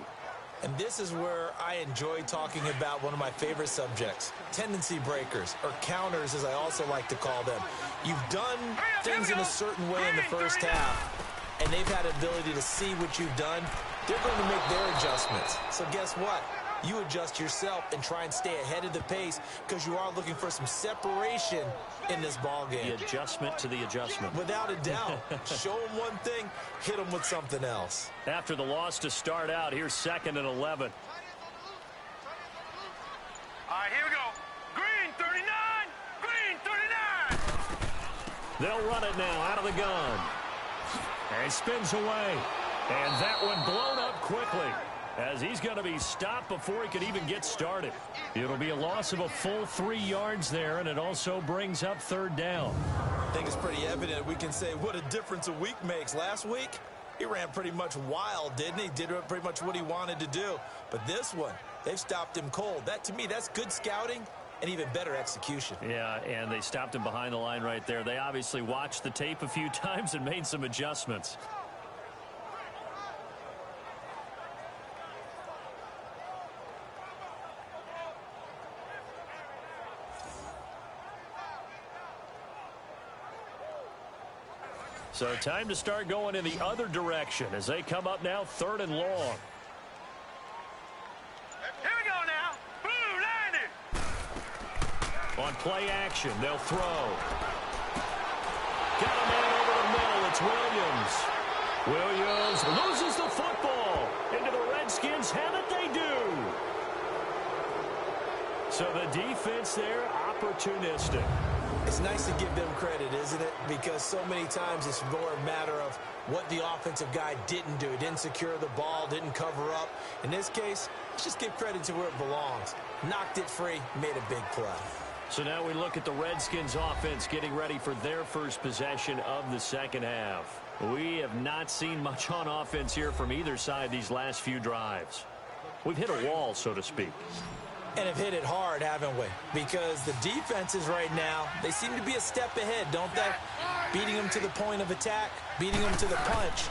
And this is where I enjoy talking about one of my favorite subjects, tendency breakers, or counters as I also like to call them. You've done things in a certain way in the first half, and they've had the ability to see what you've done. They're going to make their adjustments. So guess what? You adjust yourself and try and stay ahead of the pace because you are looking for some separation in this ball game. The adjustment to the adjustment. Without a doubt. Show them one thing, hit them with something else. After the loss to start out, here's 2nd and 11. All right, here we go. Green 39. Green 39. They'll run it now out of the gun. And he spins away. And that one blown up quickly, as he's going to be stopped before he could even get started. It'll be a loss of a full 3 yards there, and it also brings up 3rd down. I think it's pretty evident we can say what a difference a week makes. Last week, he ran pretty much wild, didn't he? Did pretty much what he wanted to do. But this one, they've stopped him cold. That, to me, that's good scouting and even better execution. Yeah, and they stopped him behind the line right there. They obviously watched the tape a few times and made some adjustments. So time to start going in the other direction as they come up now 3rd and long. Here we go now. Blue 90. On play action, they'll throw. Got a man over the middle. It's Williams. Williams loses the football. Into the Redskins have it, they do. So the defense there, opportunistic. It's nice to give them credit, isn't it? Because so many times it's more a matter of what the offensive guy didn't do. He didn't secure the ball, didn't cover up. In this case, let's just give credit to where it belongs. Knocked it free, made a big play. So now we look at the Redskins offense getting ready for their first possession of the second half. We have not seen much on offense here from either side these last few drives. We've hit a wall, so to speak. And have hit it hard, haven't we? Because the defenses right now, they seem to be a step ahead, don't they? Beating them to the point of attack, beating them to the punch.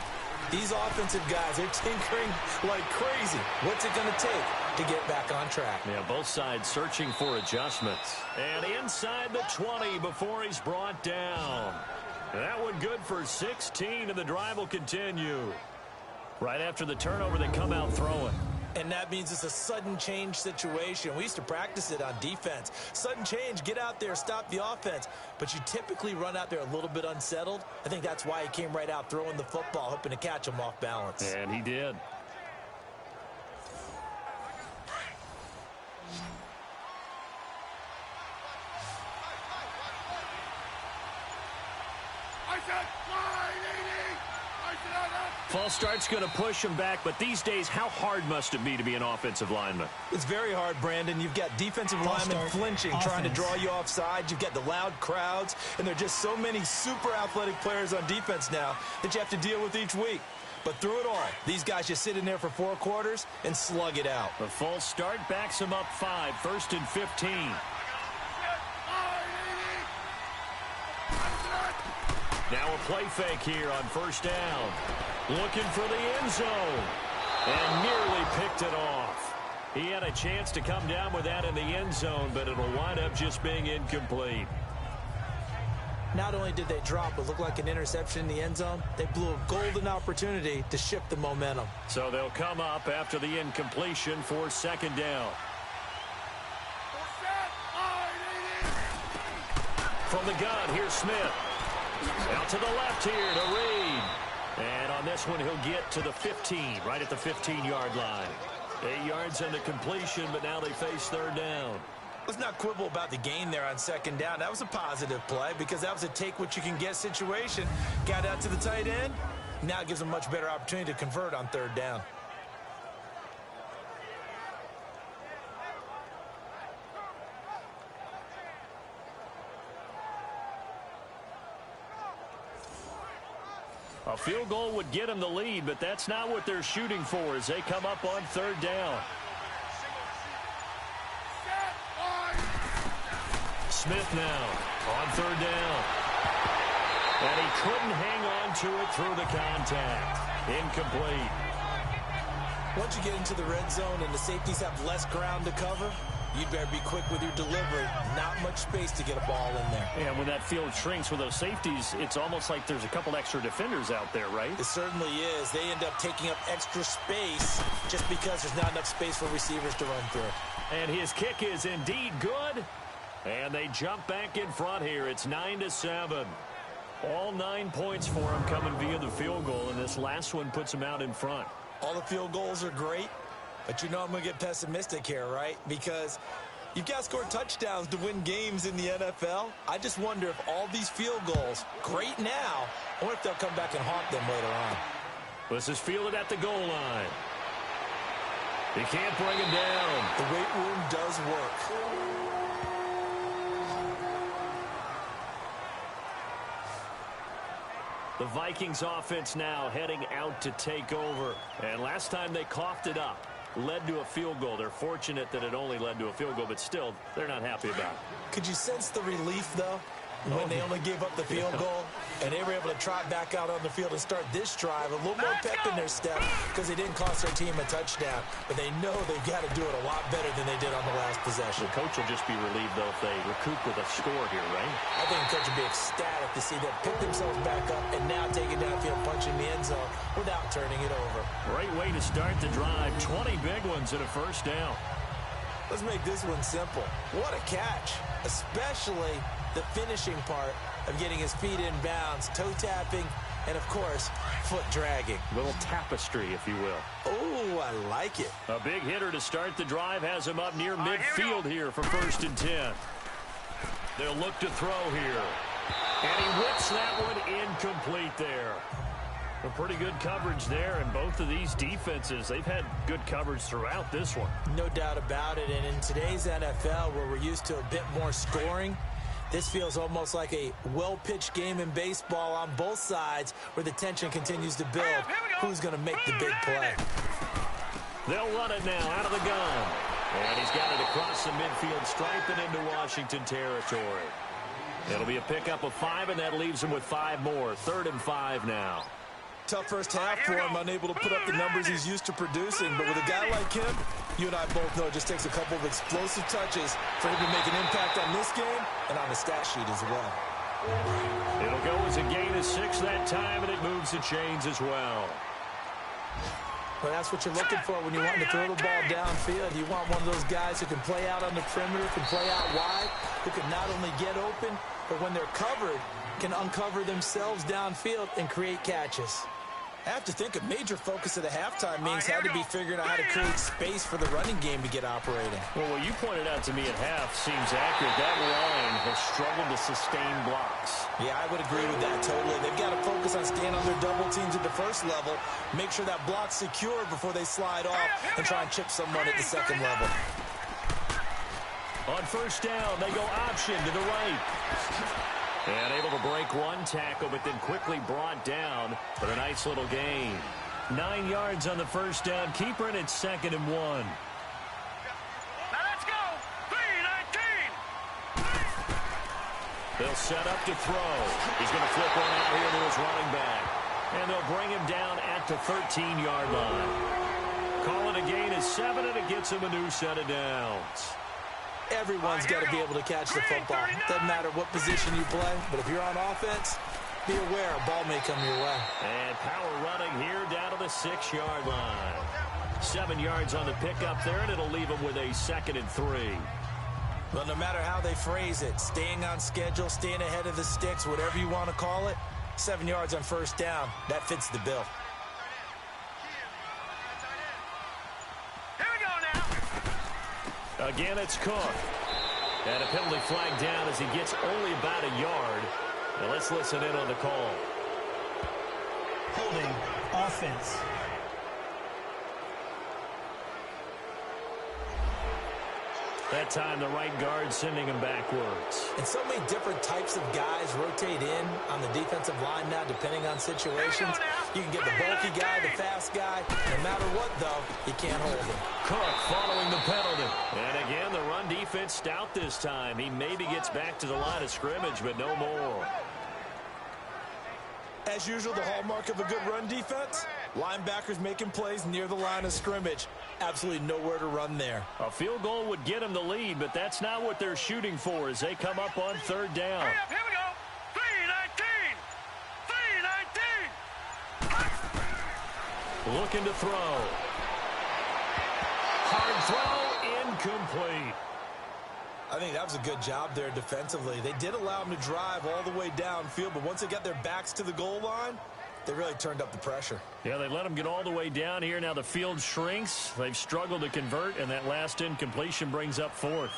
These offensive guys, they're tinkering like crazy. What's it going to take to get back on track? Yeah, both sides searching for adjustments. And inside the 20 before he's brought down. That one good for 16, and the drive will continue. Right after the turnover, they come out throwing. And that means it's a sudden change situation. We used to practice it on defense. Sudden change, get out there, stop the offense. But you typically run out there a little bit unsettled. I think that's why he came right out throwing the football, hoping to catch him off balance. And he did. False start's going to push him back, but these days, how hard must it be to be an offensive lineman? It's very hard, Brandon. You've got defensive linemen flinching, trying to draw you offside. You've got the loud crowds, and there are just so many super athletic players on defense now that you have to deal with each week. But through it all, these guys just sit in there for 4 quarters and slug it out. The false start backs him up 5, 1st and 15. Now a play fake here on 1st down. Looking for the end zone. And nearly picked it off. He had a chance to come down with that in the end zone, but it'll wind up just being incomplete. Not only did they drop what looked like an interception in the end zone, they blew a golden opportunity to shift the momentum. So they'll come up after the incompletion for 2nd down. From the gun, here's Smith. Out to the left here to Reed. And on this one, he'll get to the 15, right at the 15-yard line. 8 yards on the completion, but now they face 3rd down. Let's not quibble about the gain there on 2nd down. That was a positive play because that was a take-what-you-can-get situation. Got out to the tight end. Now it gives them a much better opportunity to convert on 3rd down. A field goal would get them the lead, but that's not what they're shooting for as they come up on 3rd down. Smith now on 3rd down. And he couldn't hang on to it through the contact. Incomplete. Once you get into the red zone and the safeties have less ground to cover, you'd better be quick with your delivery. Not much space to get a ball in there. And when that field shrinks with those safeties, it's almost like there's a couple extra defenders out there, right? It certainly is. They end up taking up extra space just because there's not enough space for receivers to run through. And his kick is indeed good. And they jump back in front here. It's 9-7. All 9 points for them coming via the field goal, and this last one puts them out in front. All the field goals are great, but you know I'm going to get pessimistic here, right? Because you've got to score touchdowns to win games in the NFL. I just wonder if all these field goals, great now, I wonder if they'll come back and haunt them later on. This is fielded at the goal line. He can't bring him down. The weight room does work. The Vikings offense now heading out to take over. And last time they coughed it up, led to a field goal. They're fortunate that it only led to a field goal, but still, they're not happy about it. Could you sense the relief, though, when they only gave up the field goal and they were able to to trot back out on the field and start this drive. A little more pep in their step because they didn't cost their team a touchdown. But they know they've got to do it a lot better than they did on the last possession. The coach will just be relieved, though, if they recoup with a score here, right? I think the coach will be ecstatic to see them pick themselves back up and now take it downfield, punching the end zone without turning it over. Great way to start the drive. 20 big ones and a first down. Let's make this one simple. What a catch, especially the finishing part of getting his feet in bounds, toe tapping, and, of course, foot dragging. A little tapestry, if you will. Oh, I like it. A big hitter to start the drive has him up near midfield here for 1st and 10. They'll look to throw here. And he whips that one incomplete there. A pretty good coverage there, and both of these defenses, they've had good coverage throughout this one. No doubt about it, and in today's NFL, where we're used to a bit more scoring, this feels almost like a well-pitched game in baseball on both sides where the tension continues to build. Who's going to make the big play? They'll run it now out of the gun. And he's got it across the midfield stripe and into Washington territory. It'll be a pickup of 5, and that leaves him with 5 more. 3rd and 5 now. Tough first half for him, unable to put up the numbers he's used to producing. But with a guy like him, you and I both know it just takes a couple of explosive touches for him to make an impact on this game and on the stat sheet as well. It'll go as a gain of 6 that time, and it moves the chains as well. Well, that's what you're looking for when you want to throw the ball downfield. You want one of those guys who can play out on the perimeter, can play out wide, who can not only get open, but when they're covered, can uncover themselves downfield and create catches. I have to think a major focus of the halftime meetings had to be figuring out how to create space for the running game to get operating. Well, what you pointed out to me at half seems accurate. That line has struggled to sustain blocks. Yeah, I would agree with that totally. They've got to focus on staying on their double teams at the first level, make sure that block's secure before they slide off and try and chip someone at the second level. On 1st down, they go option to the right. And able to break one tackle, but then quickly brought down for a nice little gain. 9 yards on the 1st down. Keeper, and it's 2nd and 1. Now let's go. 3-19. They'll set up to throw. He's going to flip one out here to his running back. And they'll bring him down at the 13-yard line. Call it a gain of 7, and it gets him a new set of downs. Everyone's got to be able to catch the football. Doesn't matter what position you play, but if you're on offense, be aware a ball may come your way. And power running here down to the 6-yard line. 7 yards on the pickup there, and it'll leave them with a 2nd and 3. Well, no matter how they phrase it, staying on schedule, staying ahead of the sticks, whatever you want to call it, 7 yards on 1st down, that fits the bill. Again, it's Cook. And a penalty flag down as he gets only about a yard. Now let's listen in on the call. Holding offense. That time, the right guard sending him backwards. And so many different types of guys rotate in on the defensive line now, depending on situations. You can get the bulky guy, the fast guy. No matter what, though, you can't hold him. Cook following the penalty. And again, the run defense stout this time. He maybe gets back to the line of scrimmage, but no more. As usual, the hallmark of a good run defense, linebackers making plays near the line of scrimmage. Absolutely nowhere to run there. A field goal would get them the lead, but that's not what they're shooting for as they come up on 3rd down. Hurry up, here we go. 3-19. Looking to throw. Hard throw, incomplete. I think that was a good job there defensively. They did allow them to drive all the way downfield, but once they got their backs to the goal line, they really turned up the pressure. Yeah, they let them get all the way down here. Now the field shrinks. They've struggled to convert, and that last incompletion brings up 4th.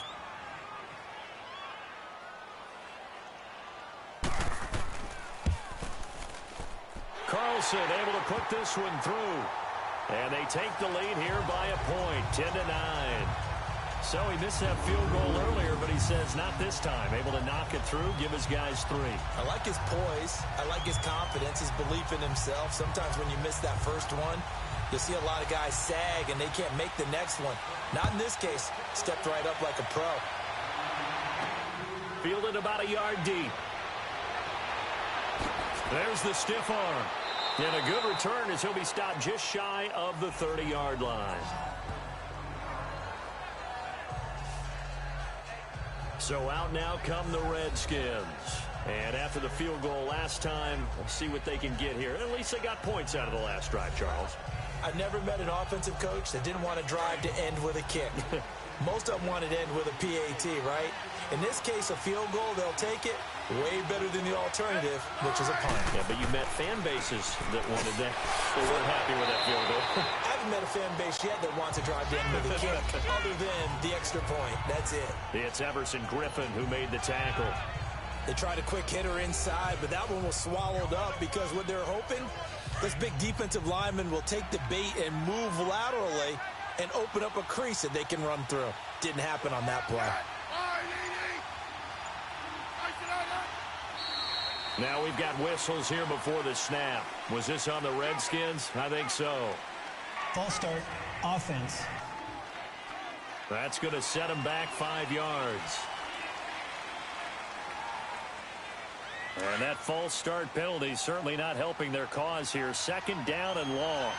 Carlson able to put this one through. And they take the lead here by a point, 10-9. So he missed that field goal earlier, but he says not this time. Able to knock it through, give his guys 3. I like his poise. I like his confidence, his belief in himself. Sometimes when you miss that first one, you'll see a lot of guys sag and they can't make the next one. Not in this case. Stepped right up like a pro. Fielded about a yard deep. There's the stiff arm. And a good return as he'll be stopped just shy of the 30-yard line. So out now come the Redskins. And after the field goal last time, we'll see what they can get here. At least they got points out of the last drive, Charles. I've never met an offensive coach that didn't want to drive to end with a kick. Most of them wanted to end with a PAT, right? In this case, a field goal, they'll take it. Way better than the alternative, which is a punt. Yeah, but you met fan bases that wanted that. They weren't happy with that field goal. I haven't met a fan base yet that wants to drive to end with a kick, other than the extra point. That's it. It's Everson Griffin who made the tackle. They tried a quick hitter inside, but that one was swallowed up because what they're hoping, this big defensive lineman will take the bait and move laterally and open up a crease that they can run through. Didn't happen on that play. Now we've got whistles here before the snap. Was this on the Redskins? I think so. False start, offense. That's going to set them back 5 yards. And that false start penalty is certainly not helping their cause here. Second down and long.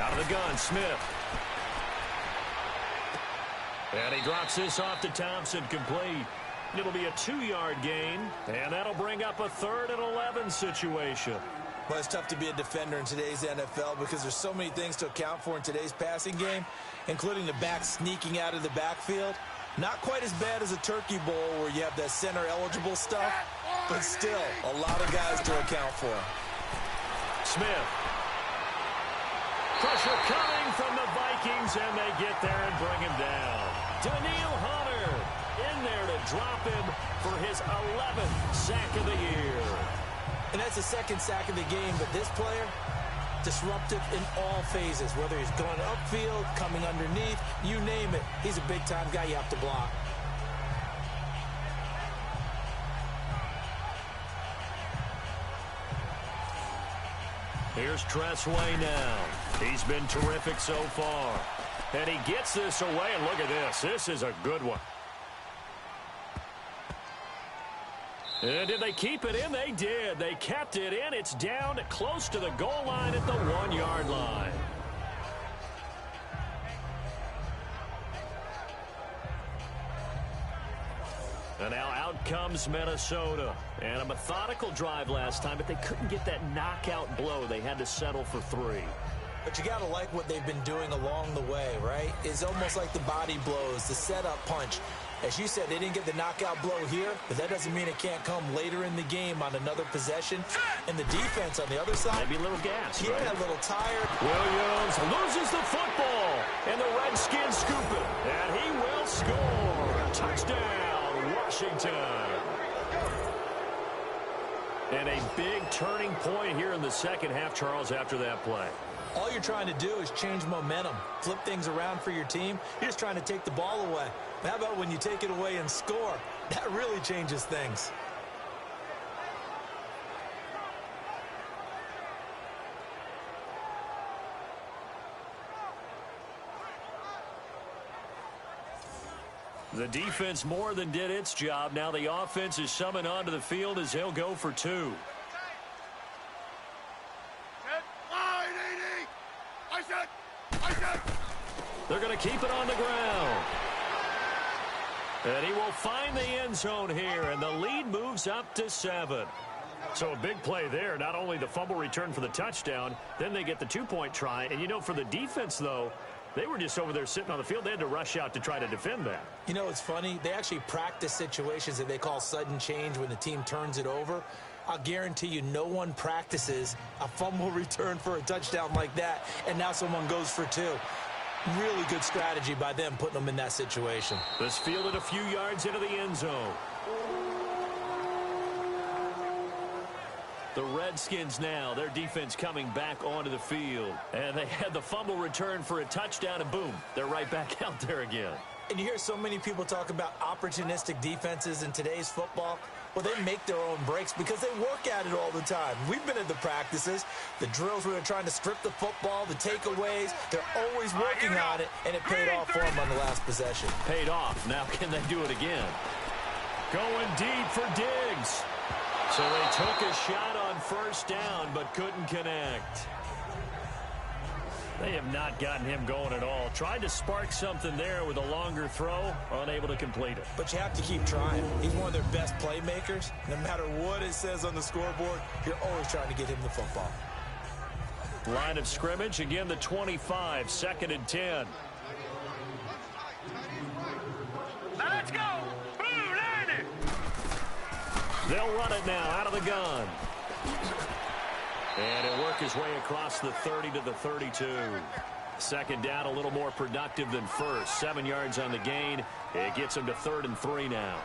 Out of the gun, Smith. And he drops this off to Thompson, complete. It'll be a 2-yard gain, and that'll bring up a 3rd and 11 situation. Well, it's tough to be a defender in today's NFL because there's so many things to account for in today's passing game, including the back sneaking out of the backfield. Not quite as bad as a turkey bowl where you have that center-eligible stuff, but still a lot of guys to account for. Smith. Pressure coming from the Vikings, and they get there and bring him down. Daniil Hunter in there to drop him for his 11th sack of the year. And that's the second sack of the game, but this player, disruptive in all phases, whether he's going upfield, coming underneath, you name it. He's a big-time guy you have to block. Here's Tressway now. He's been terrific so far. And he gets this away, and look at this. This is a good one. And did they keep it in? They did. They kept it in. It's down close to the goal line at the 1-yard line. And now out comes Minnesota. And a methodical drive last time, but they couldn't get that knockout blow. They had to settle for 3. But you got to like what they've been doing along the way, right? It's almost like the body blows, the setup punch. As you said, they didn't get the knockout blow here, but that doesn't mean it can't come later in the game on another possession. And the defense on the other side, maybe a little gas, yeah, right? a little tired. Williams loses the football, and the Redskins scoop it. And he will score. Touchdown, Washington. And a big turning point here in the second half, Charles, after that play. All you're trying to do is change momentum, flip things around for your team. You're just trying to take the ball away. How about when you take it away and score? That really changes things. The defense more than did its job. Now the offense is summoned onto the field as they'll go for 2. They're going to keep it on the ground. And he will find the end zone here, and the lead moves up to 7. So a big play there. Not only the fumble return for the touchdown, then they get the 2-point try. And, you know, for the defense, though, they were just over there sitting on the field. They had to rush out to try to defend that. You know, it's funny. They actually practice situations that they call sudden change when the team turns it over. I'll guarantee you no one practices a fumble return for a touchdown like that, and now someone goes for 2. Really good strategy by them putting them in that situation. This fielded a few yards into the end zone. The Redskins now, their defense coming back onto the field. And they had the fumble return for a touchdown, and boom, they're right back out there again. And you hear so many people talk about opportunistic defenses in today's football. Well, they make their own breaks because they work at it all the time. We've been at the practices, the drills where they're trying to strip the football, the takeaways. They're always working on it, and it paid off for them on the last possession. Paid off. Now can they do it again? Going deep for Diggs. So they took a shot on first down, but couldn't connect. They have not gotten him going at all. Tried to spark something there with a longer throw, unable to complete it. But you have to keep trying. He's one of their best playmakers. No matter what it says on the scoreboard, you're always trying to get him the football. Line of scrimmage, again the 25, 2nd and 10. Let's go. Blue Lady. They'll run it now out of the gun. And he'll work his way across the 30 to the 32. 2nd down, a little more productive than first. 7 yards on the gain. It gets him to 3rd and 3 now.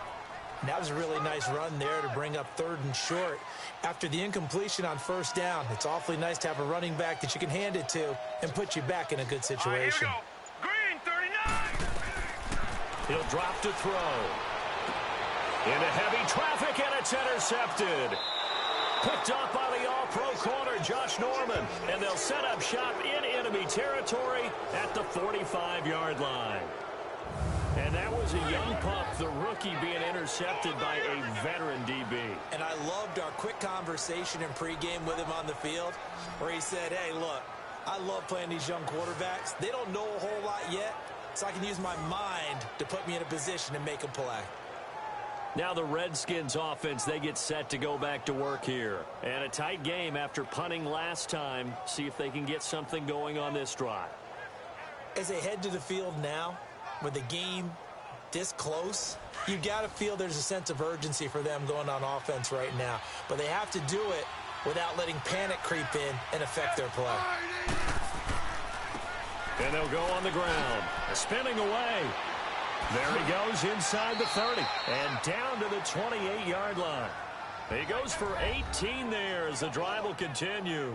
And that was a really nice run there to bring up 3rd and short. After the incompletion on first down, it's awfully nice to have a running back that you can hand it to and put you back in a good situation. All right, here we go. Green 39. He'll drop to throw. Into heavy traffic, and it's intercepted. Picked up by the all-pro corner, Josh Norman. And they'll set up shop in enemy territory at the 45-yard line. And that was a young pup, the rookie, being intercepted by a veteran DB. And I loved our quick conversation in pregame with him on the field where he said, hey, look, I love playing these young quarterbacks. They don't know a whole lot yet, so I can use my mind to put me in a position to make a play. Now the Redskins offense, they get set to go back to work here. And a tight game after punting last time. See if they can get something going on this drive. As they head to the field now, with the game this close, you've got to feel there's a sense of urgency for them going on offense right now. But they have to do it without letting panic creep in and affect their play. And they'll go on the ground. Spinning away. There he goes inside the 30 and down to the 28-yard line. He goes for 18 there as the drive will continue.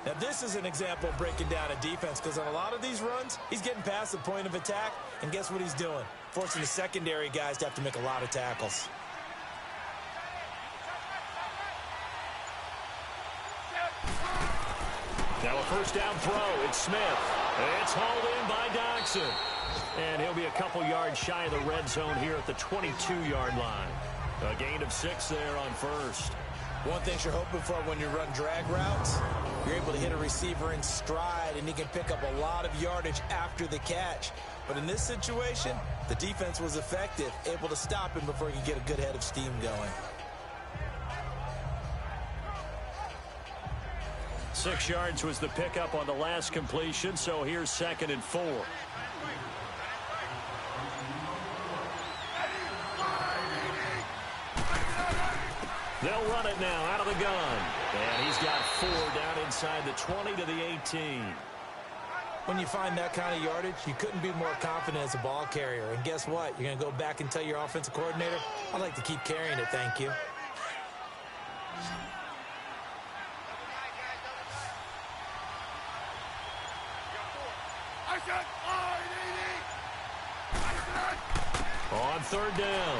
Now, this is an example of breaking down a defense because on a lot of these runs, he's getting past the point of attack, and guess what he's doing? Forcing the secondary guys to have to make a lot of tackles. Now a first down throw. It's Smith. It's hauled in by Doxson. And he'll be a couple yards shy of the red zone here at the 22-yard line. A gain of 6 there on first. One thing you're hoping for when you run drag routes, you're able to hit a receiver in stride, and he can pick up a lot of yardage after the catch. But in this situation, the defense was effective, able to stop him before he could get a good head of steam going. 6 yards was the pickup on the last completion, so here's 2nd and 4. They'll run it now out of the gun. And he's got 4 down inside the 20 to the 18. When you find that kind of yardage, you couldn't be more confident as a ball carrier. And guess what? You're going to go back and tell your offensive coordinator, I'd like to keep carrying it, thank you. On 3rd down,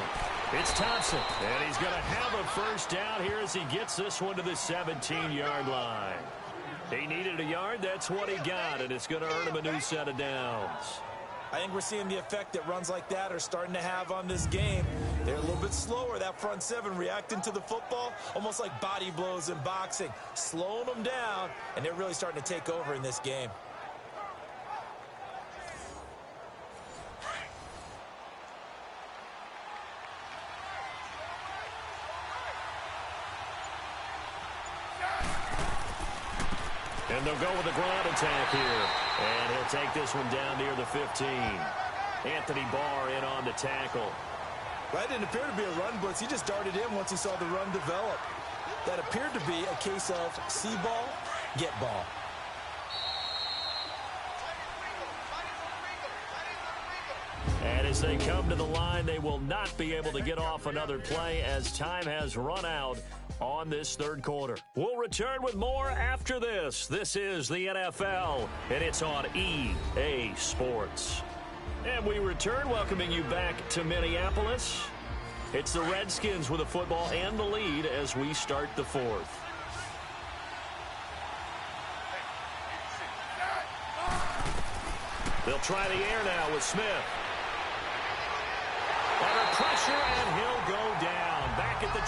it's Thompson, and he's going to have a first down here as he gets this one to the 17-yard line. He needed a yard, that's what he got, and it's going to earn him a new set of downs. I think we're seeing the effect that runs like that are starting to have on this game. They're a little bit slower, that front seven reacting to the football, almost like body blows in boxing, slowing them down, and they're really starting to take over in this game. And they'll go with a ground attack here. And he'll take this one down near the 15. Anthony Barr in on the tackle. That didn't appear to be a run blitz. He just darted in once he saw the run develop. That appeared to be a case of see ball, get ball. And as they come to the line, they will not be able to get off another play as time has run out on this 3rd quarter. We'll return with more after this. This is the NFL, and it's on EA Sports. And we return, welcoming you back to Minneapolis. It's the Redskins with the football and the lead as we start the 4th. They'll try the air now with Smith. Under pressure, and he'll go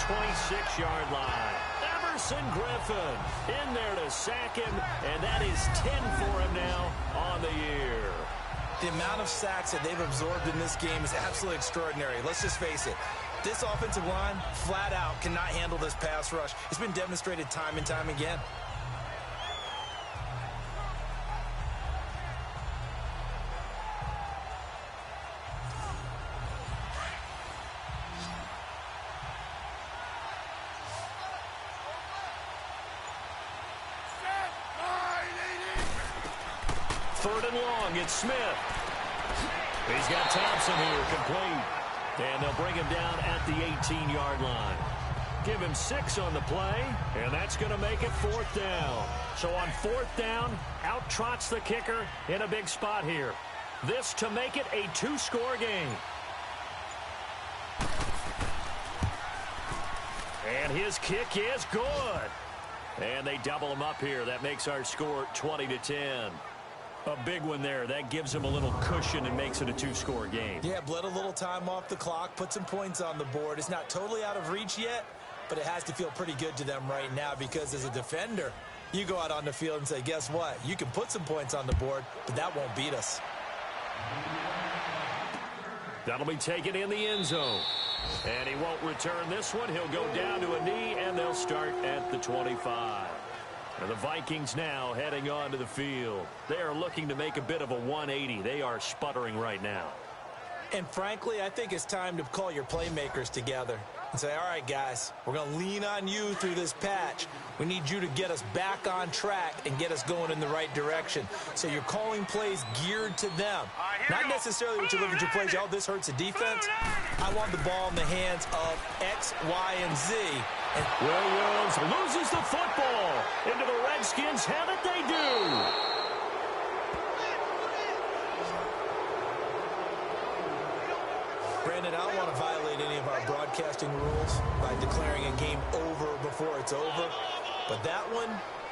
26-yard line. Everson Griffin in there to sack him, and that is 10 for him now on the year. The amount of sacks that they've absorbed in this game is absolutely extraordinary. Let's just face it. This offensive line, flat out, cannot handle this pass rush. It's been demonstrated time and time again. Third and long, it's Smith. He's got Thompson here, complete. And they'll bring him down at the 18-yard line. Give him 6 on the play, and that's going to make it 4th down. So on 4th down, out trots the kicker in a big spot here. This to make it a 2-score game. And his kick is good. And they double him up here. That makes our score 20-10. A big one there. That gives them a little cushion and makes it a 2-score game. Yeah, bled a little time off the clock, put some points on the board. It's not totally out of reach yet, but it has to feel pretty good to them right now because as a defender, you go out on the field and say, guess what? You can put some points on the board, but that won't beat us. That'll be taken in the end zone. And he won't return this one. He'll go down to a knee, and they'll start at the 25. And the Vikings now heading onto the field. They are looking to make a bit of a 180. They are sputtering right now. And frankly, I think it's time to call your playmakers together and say, all right, guys, we're going to lean on you through this patch. We need you to get us back on track and get us going in the right direction. So you're calling plays geared to them. Not necessarily what you look at your plays, oh, this hurts the defense. I want the ball in the hands of X, Y, and Z. And Williams loses the football into the Redskins. How did they do? Brandon, I don't want to violate any of our broadcasting rules by declaring a game over before it's over. But that one,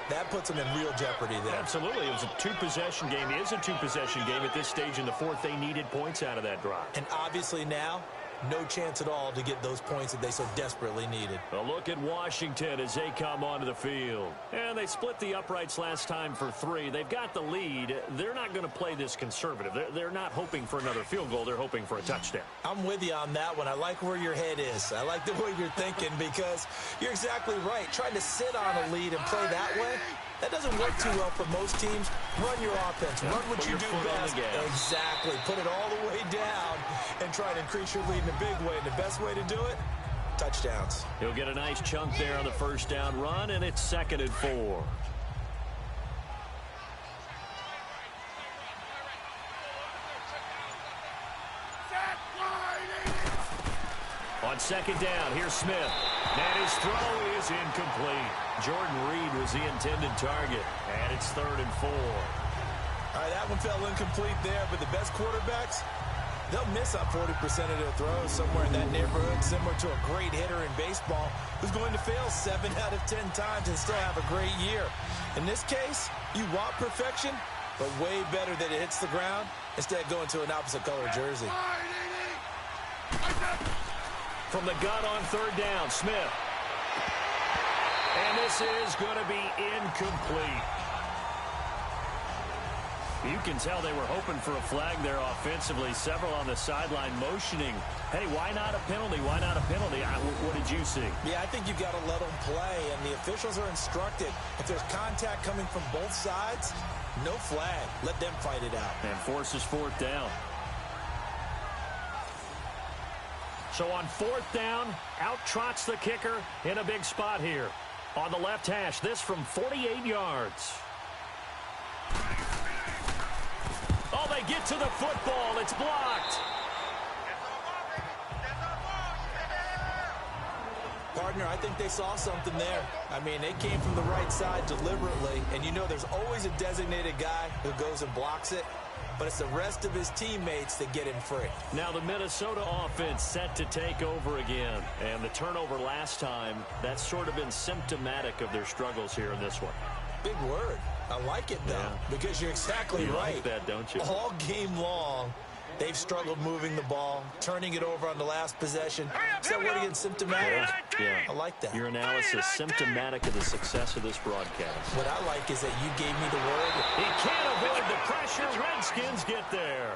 that puts them in real jeopardy there. Absolutely. It was a 2-possession game. It is a 2-possession game at this stage in the fourth. They needed points out of that drive. And obviously now, no chance at all to get those points that they so desperately needed. A look at Washington as they come onto the field. And they split the uprights last time for 3. They've got the lead. They're not going to play this conservative. They're not hoping for another field goal. They're hoping for a touchdown. I'm with you on that one. I like where your head is. I like the way you're thinking because you're exactly right. Trying to sit on a lead and play that way, that doesn't work too well for most teams. Run your offense. Run what you do best. Exactly. Put it all the way down and try to increase your lead in a big way. And the best way to do it, touchdowns. He'll get a nice chunk there on the first down run, and it's 2nd and 4. On 2nd down, here's Smith. And his throw is incomplete. Jordan Reed was the intended target. And it's 3rd and 4. All right, that one fell incomplete there, but the best quarterbacks, they'll miss on 40% of their throws somewhere in that neighborhood, similar to a great hitter in baseball who's going to fail 7 out of 10 times and still have a great year. In this case, you want perfection, but way better that it hits the ground instead of going to an opposite color jersey. From the gun on 3rd down, Smith. And this is going to be incomplete. You can tell they were hoping for a flag there offensively. Several on the sideline motioning. Hey, why not a penalty? Why not a penalty? What did you see? Yeah, I think you've got to let them play, and the officials are instructed. If there's contact coming from both sides, no flag. Let them fight it out. And forces 4th down. So on 4th down, out trots the kicker in a big spot here. On the left hash, this from 48 yards. Oh, they get to the football. It's blocked. Partner, I think they saw something there. I mean, they came from the right side deliberately, and you know there's always a designated guy who goes and blocks it, but it's the rest of his teammates that get him free. Now the Minnesota offense set to take over again, and the turnover last time, that's sort of been symptomatic of their struggles here in this one. Big word. I like it, though, because you're exactly right. You like that, don't you? All game long, They've struggled moving the ball, turning it over on the last possession. Is that word against symptomatic? Yeah. I like that. Your analysis symptomatic of the success of this broadcast. What I like is that you gave me the word. He can't avoid the pressure. Redskins get there.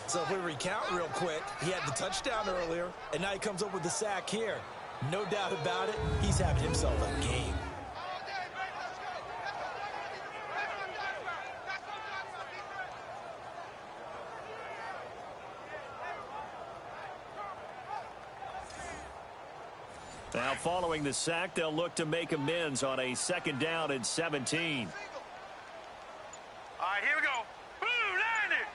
So if we recount real quick, he had the touchdown earlier, and now he comes up with the sack here. No doubt about it, he's having himself a game. Now following the sack, they'll look to make amends on a 2nd down and 17. All right, here we go. Boom, landed.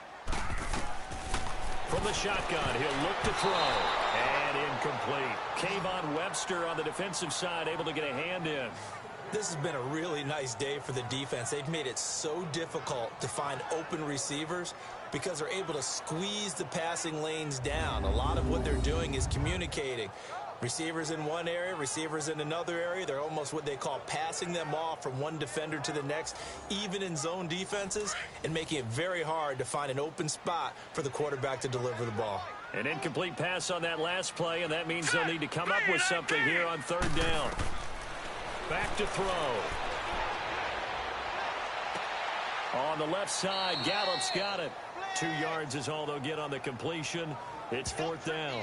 From the shotgun, he'll look to throw. And incomplete. Kayvon Webster on the defensive side able to get a hand in. This has been a really nice day for the defense. They've made it so difficult to find open receivers because they're able to squeeze the passing lanes down. A lot of what they're doing is communicating. Receivers in one area, receivers in another area. They're almost what they call passing them off from one defender to the next, even in zone defenses, and making it very hard to find an open spot for the quarterback to deliver the ball. An incomplete pass on that last play, and that means they'll need to come up with something here on 3rd down. Back to throw. On the left side, Gallup's got it. 2 yards is all they'll get on the completion. It's 4th down.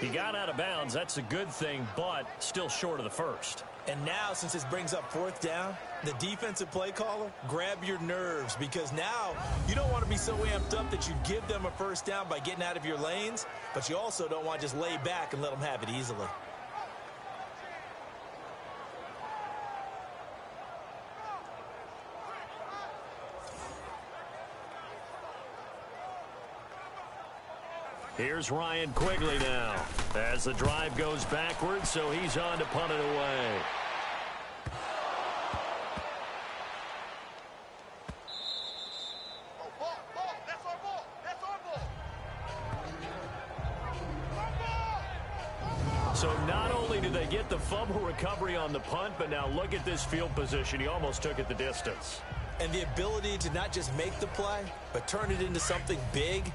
He got out of bounds. That's a good thing, but still short of the first. And now, since this brings up 4th down, the defensive play caller, grab your nerves, because now you don't want to be so amped up that you give them a 1st down by getting out of your lanes, but you also don't want to just lay back and let them have it easily. Here's Ryan Quigley now as the drive goes backwards, so he's on to punt it away. So not only did they get the fumble recovery on the punt, but now look at this field position. He almost took it the distance. And the ability to not just make the play, but turn it into something big.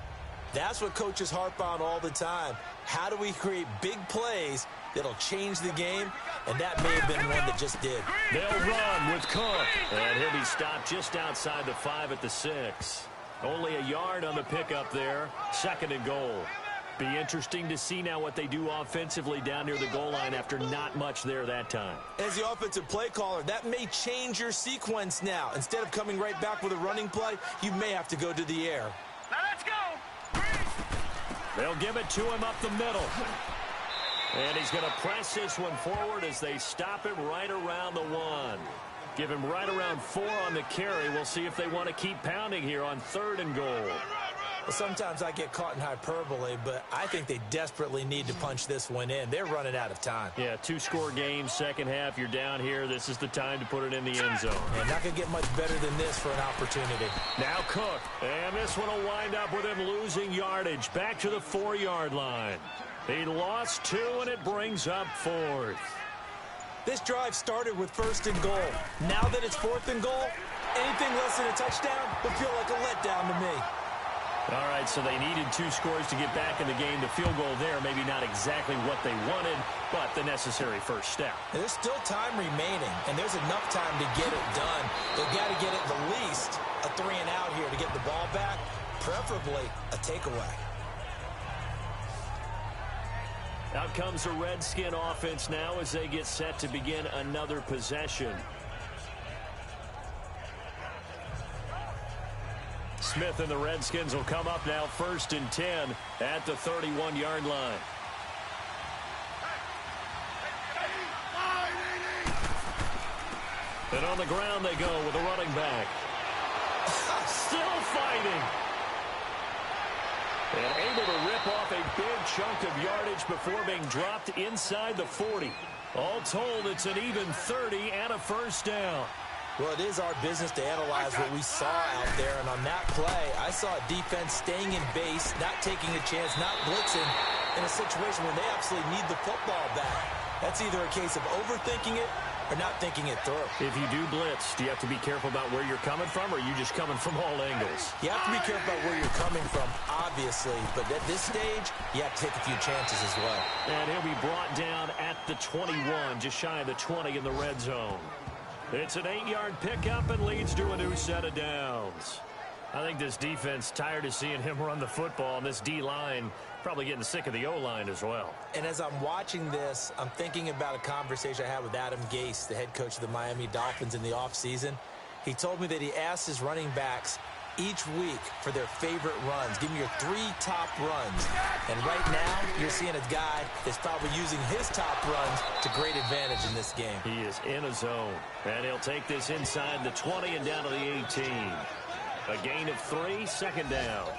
That's what coaches harp on all the time. How do we create big plays that'll change the game? And that may have been one that just did. They'll run with Cook. And he'll be stopped just outside the 5 at the 6. Only a yard on the pickup there. 2nd and goal. Be interesting to see now what they do offensively down near the goal line after not much there that time. As the offensive play caller, that may change your sequence now. Instead of coming right back with a running play, you may have to go to the air. Now let's go. They'll give it to him up the middle. And he's going to press this one forward as they stop him right around the 1. Give him right around 4 on the carry. We'll see if they want to keep pounding here on 3rd and goal. Well, sometimes I get caught in hyperbole, but I think they desperately need to punch this one in. They're running out of time. Yeah, 2-score game, 2nd half. You're down here. This is the time to put it in the end zone. And not going to get much better than this for an opportunity. Now Cook. And this one will wind up with him losing yardage. Back to the 4-yard line. He lost 2, and it brings up 4th. This drive started with 1st and goal. Now that it's 4th and goal, anything less than a touchdown would feel like a letdown to me. All right, so they needed 2 scores to get back in the game. The field goal there, maybe not exactly what they wanted, but the necessary first step. And there's still time remaining, and there's enough time to get it done. They've got to get at the least a 3 and out here to get the ball back, preferably a takeaway. Out comes the Redskin offense now as they get set to begin another possession. Smith and the Redskins will come up now 1st and 10 at the 31-yard line. And on the ground they go with a running back. Still fighting. And able to rip off a big chunk of yardage before being dropped inside the 40. All told, it's an even 30 and a 1st down. Well, it is our business to analyze what we saw out there. And on that play, I saw a defense staying in base, not taking a chance, not blitzing in a situation where they absolutely need the football back. That's either a case of overthinking it or not thinking it through. If you do blitz, do you have to be careful about where you're coming from, or are you just coming from all angles? You have to be careful about where you're coming from, obviously, but at this stage, you have to take a few chances as well. And he'll be brought down at the 21, just shy of the 20 in the red zone. It's an 8-yard pickup and leads to a new set of downs. I think this defense tired of seeing him run the football, and this D-line probably getting sick of the O-line as well. And as I'm watching this, I'm thinking about a conversation I had with Adam Gase, the head coach of the Miami Dolphins in the offseason. He told me that he asked his running backs each week for their favorite runs. Give me your 3 top runs. And right now, you're seeing a guy that's probably using his top runs to great advantage in this game. He is in a zone, and he'll take this inside the 20 and down to the 18. A gain of 3, second down.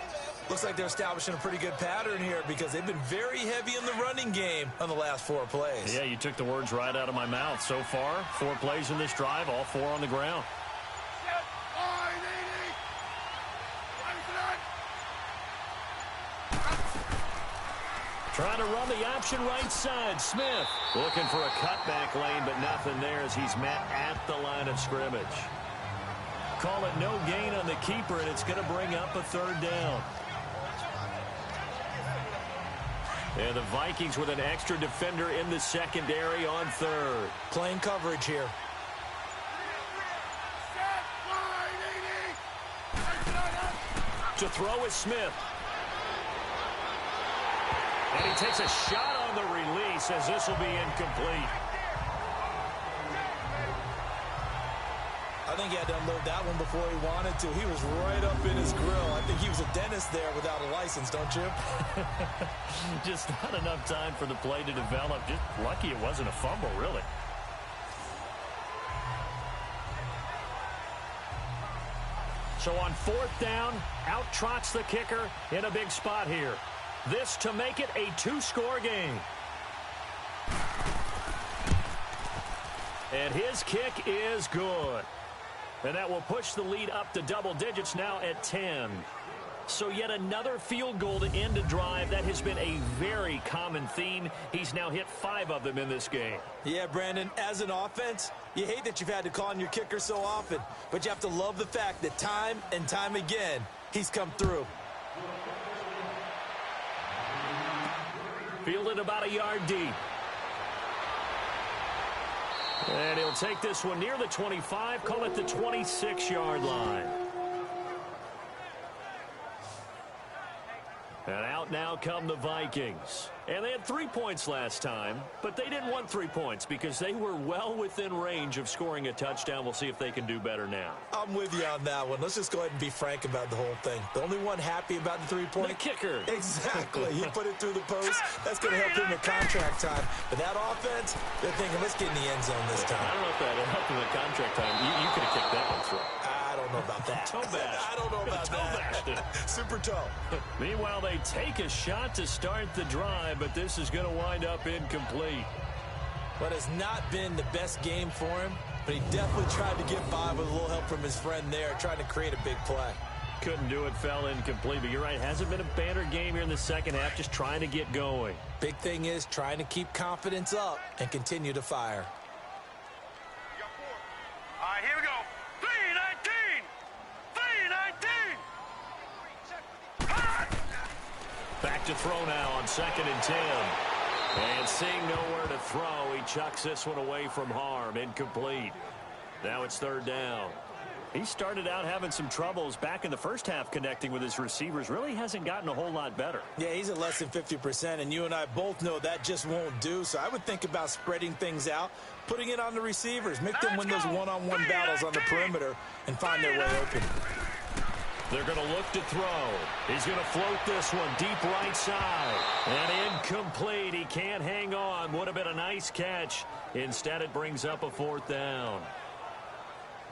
Looks like they're establishing a pretty good pattern here because they've been very heavy in the running game on the last 4 plays. Yeah, you took the words right out of my mouth. So far, 4 plays in this drive, all 4 on the ground. Trying to run the option right side. Smith looking for a cutback lane, but nothing there as he's met at the line of scrimmage. Call it no gain on the keeper, and it's going to bring up a 3rd down. And the Vikings with an extra defender in the secondary on 3rd. Playing coverage here. To throw is Smith. And he takes a shot on the release as this will be incomplete. I think he had to unload that one before he wanted to. He was right up in his grill. I think he was a dentist there without a license, don't you? Just not enough time for the play to develop. Just lucky it wasn't a fumble, really. So on 4th down, out trots the kicker in a big spot here. This to make it a 2-score game. And his kick is good. And that will push the lead up to double digits now at 10. So yet another field goal to end a drive. That has been a very common theme. He's now hit 5 of them in this game. Yeah, Brandon, as an offense, you hate that you've had to call on your kicker so often. But you have to love the fact that time and time again, he's come through. Fielded about a yard deep. And he'll take this one near the 25, call it the 26-yard line. And out now come the Vikings. And they had 3 points last time, but they didn't want 3 points because they were well within range of scoring a touchdown. We'll see if they can do better now. I'm with you on that one. Let's just go ahead and be frank about the whole thing. The only one happy about the 3-point? The kicker. Exactly. He put it through the post. That's going to help him in contract time. But that offense, they're thinking, let's get in the end zone this time. I don't know if that helped him in contract time. You could have kicked that one through. I don't know about that. Toe bash. I don't know about that. Super toe. Meanwhile, they take a shot to start the drive, but this is going to wind up incomplete. But it's not been the best game for him, but he definitely tried to get by with a little help from his friend there, trying to create a big play. Couldn't do it, fell incomplete, but you're right, hasn't been a banner game here in the second half, just trying to get going. Big thing is trying to keep confidence up and continue to fire. All right, here we go. 3-19! 3-19! Back to throw now on 2nd and 10. And seeing nowhere to throw, he chucks this one away from harm. Incomplete. Now it's 3rd down. He started out having some troubles back in the first half connecting with his receivers. Really hasn't gotten a whole lot better. Yeah, he's at less than 50%, and you and I both know that just won't do. So I would think about spreading things out, putting it on the receivers, make them win those one-on-one battles on the perimeter and find their way open. They're going to look to throw. He's going to float this one deep right side. And incomplete. He can't hang on. Would have been a nice catch. Instead, it brings up a 4th down.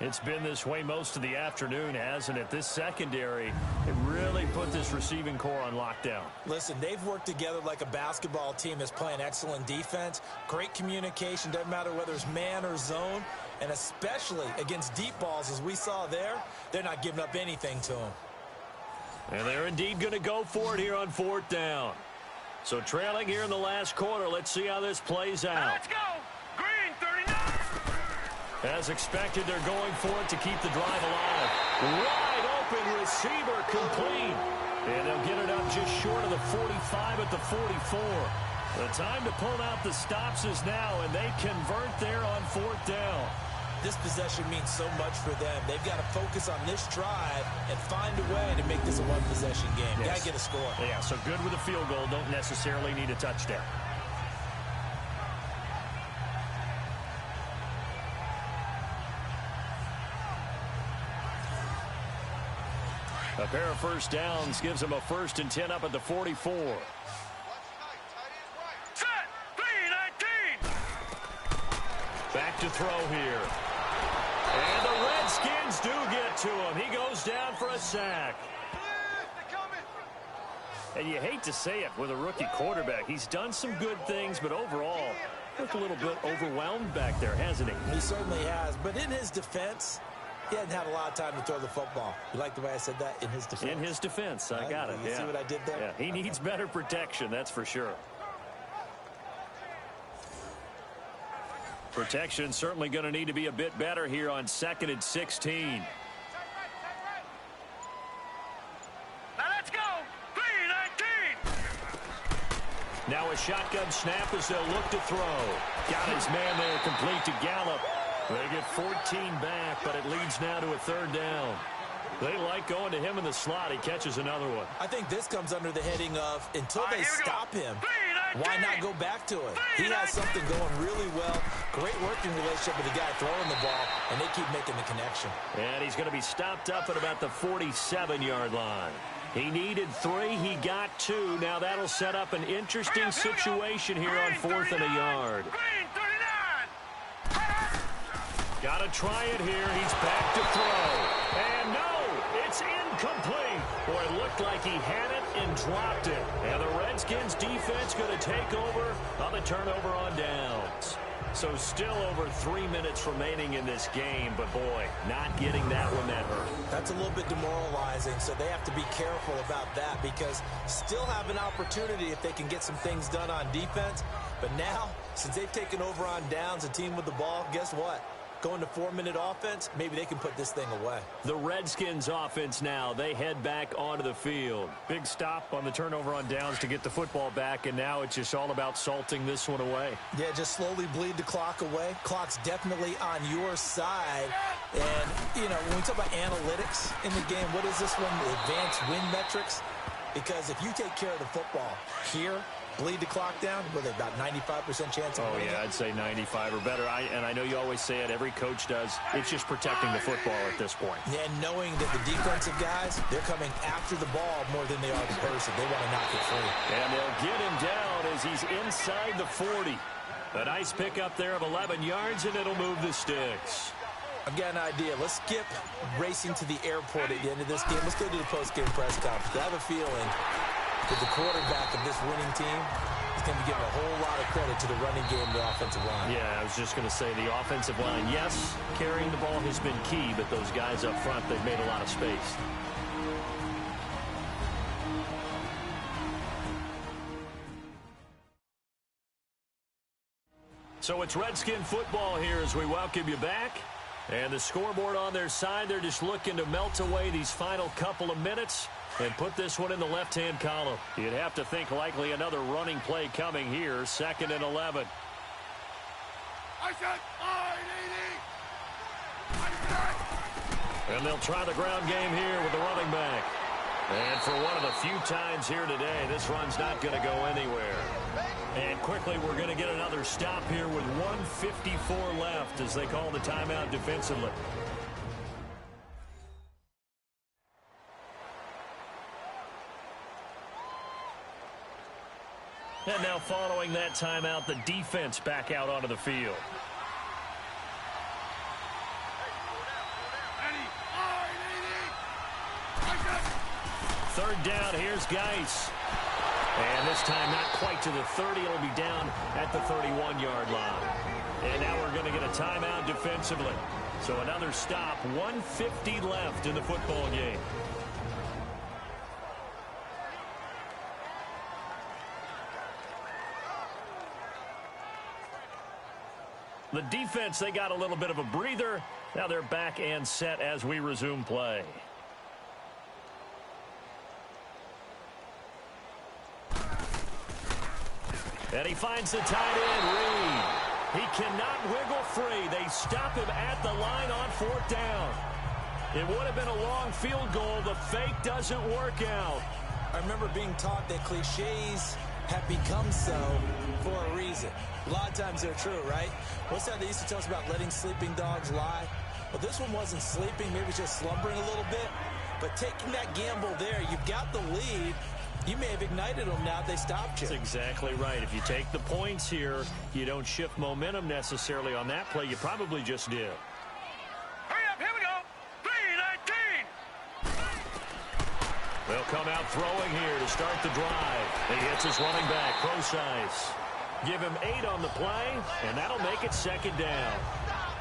It's been this way most of the afternoon, hasn't it? This secondary, it really put this receiving core on lockdown. Listen, they've worked together like a basketball team that's playing excellent defense. Great communication, doesn't matter whether it's man or zone. And especially against deep balls, as we saw there, they're not giving up anything to them. And they're indeed going to go for it here on 4th down. So trailing here in the last quarter, let's see how this plays out. Let's go! Green, 39! As expected, they're going for it to keep the drive alive. Wide open receiver complete. And they'll get it up just short of the 45 at the 44. The time to pull out the stops is now, and they convert there on 4th down. This possession means so much for them. They've got to focus on this drive and find a way to make this a one-possession game. Yes. Got to get a score. Yeah, so good with a field goal. Don't necessarily need a touchdown. A pair of first downs gives them a 1st and 10 up at the 44. Set. 3-19. Back to throw here. And the Redskins do get to him. He goes down for a sack. And you hate to say it with a rookie quarterback. He's done some good things, but overall, looked a little bit overwhelmed back there, hasn't he? He certainly has. But in his defense, he hadn't had a lot of time to throw the football. You like the way I said that? In his defense. In his defense. I got it. You see what I did there? Yeah, he needs better protection, that's for sure. Protection certainly going to need to be a bit better here on 2nd and 16. Now let's go. 3-19. Now a shotgun snap as they'll look to throw. Got his man there complete to Gallup. They get 14 back, but it leads now to a 3rd down. They like going to him in the slot. He catches another one. I think this comes under the heading of until they stop him, 3-19. why not go back to it? He has something going really well. Great working relationship with the guy throwing the ball, and they keep making the connection. And he's going to be stopped up at about the 47-yard line. He needed 3. He got 2. Now that'll set up an interesting situation here on 4th and a yard. Green 39. Got to try it here. He's back to throw. And no, it's incomplete. Boy, it looked like he had it and dropped it. And the Redskins defense going to take over on the turnover on downs. So still over 3 minutes remaining in this game, but boy, not getting that one that hurt. That's a little bit demoralizing, so they have to be careful about that because still have an opportunity if they can get some things done on defense. But now, since they've taken over on downs, a team with the ball, guess what? Going to 4-minute offense, maybe they can put this thing away. The Redskins offense now, they head back onto the field. Big stop on the turnover on downs to get the football back, and now it's just all about salting this one away. Yeah, just slowly bleed the clock away. Clock's definitely on your side. And, you know, when we talk about analytics in the game, what is this one? The advanced win metrics? Because if you take care of the football here, bleed the clock down, with about 95% chance of winning. Yeah, I'd say 95 or better. And I know you always say it, every coach does. It's just protecting the football at this point. And knowing that the defensive guys, they're coming after the ball more than they are the person. They want to knock it free. And they'll get him down as he's inside the 40. A nice pickup there of 11 yards, and it'll move the sticks. I've got an idea. Let's skip racing to the airport at the end of this game. Let's go to the post-game press conference. I have a feeling that the quarterback of this winning team is going to be giving a whole lot of credit to the running game and the offensive line. Yeah, I was just going to say the offensive line, yes, carrying the ball has been key, but those guys up front, they've made a lot of space. So it's Redskin football here as we welcome you back. And the scoreboard on their side, they're just looking to melt away these final couple of minutes and put this one in the left-hand column. You'd have to think likely another running play coming here, 2nd and 11. And they'll try the ground game here with the running back. And for one of the few times here today, this run's not going to go anywhere. And quickly, we're going to get another stop here with 1:54 left as they call the timeout defensively. And now following that timeout, the defense back out onto the field. Third down, here's Geis. And this time not quite to the 30. It'll be down at the 31-yard line. And now we're going to get a timeout defensively. So another stop, 1:50 left in the football game. The defense, they got a little bit of a breather. Now they're back and set as we resume play. And he finds the tight end, Reed. He cannot wiggle free. They stop him at the line on 4th down. It would have been a long field goal. The fake doesn't work out. I remember being taught that cliches have become so for a reason. A lot of times they're true, right? What's that they used to tell us about letting sleeping dogs lie? Well, this one wasn't sleeping. Maybe just slumbering a little bit. But taking that gamble there, you've got the lead. You may have ignited them now if they stopped you. That's exactly right. If you take the points here, you don't shift momentum necessarily on that play. You probably just did. Hurry up, here we go. 3:19. They'll come out throwing here to start the drive. He hits his running back, Procise. Give him 8 on the play, and that'll make it 2nd down.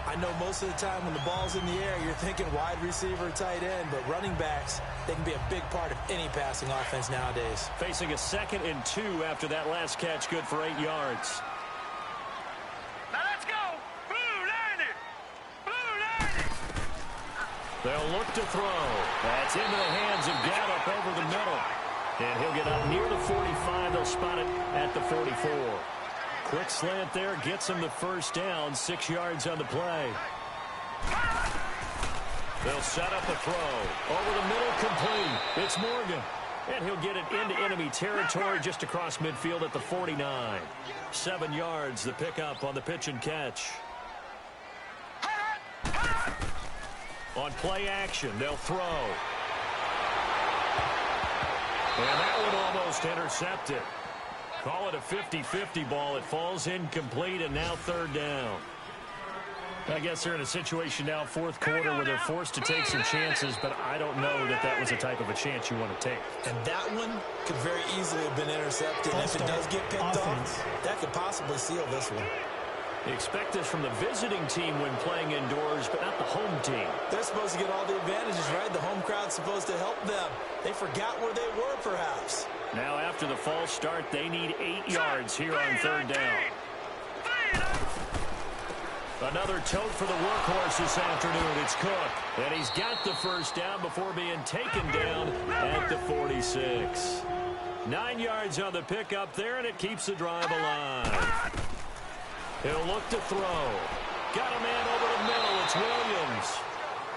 I know most of the time when the ball's in the air, you're thinking wide receiver, tight end, but running backs, they can be a big part of any passing offense nowadays. Facing a 2nd and 2 after that last catch, good for 8 yards. Now let's go. Blue 90. Blue 90. They'll look to throw. That's into the hands of Gallup over the middle. And he'll get up near the 45. They'll spot it at the 44. Quick slant there, gets him the 1st down, 6 yards on the play. They'll set up a throw. Over the middle, complete. It's Morgan. And he'll get it into enemy territory just across midfield at the 49. 7 yards, the pickup on the pitch and catch. On play action, they'll throw. And that one almost intercepted. Call it a 50-50 ball. It falls incomplete, and now 3rd down. I guess they're in a situation now, 4th quarter, where they're forced to take some chances, but I don't know that that was the type of a chance you want to take. And that one could very easily have been intercepted. And if it does get picked off, that could possibly seal this one. You expect this from the visiting team when playing indoors, but not the home team. They're supposed to get all the advantages, right? The home crowd's supposed to help them. They forgot where they were, perhaps. Now, after the false start, they need 8 yards here on 3rd down. Another tote for the workhorse this afternoon. It's Cook. And he's got the 1st down before being taken down at the 46. 9 yards on the pickup there, and it keeps the drive alive. He'll look to throw. Got a man over the middle. It's Williams.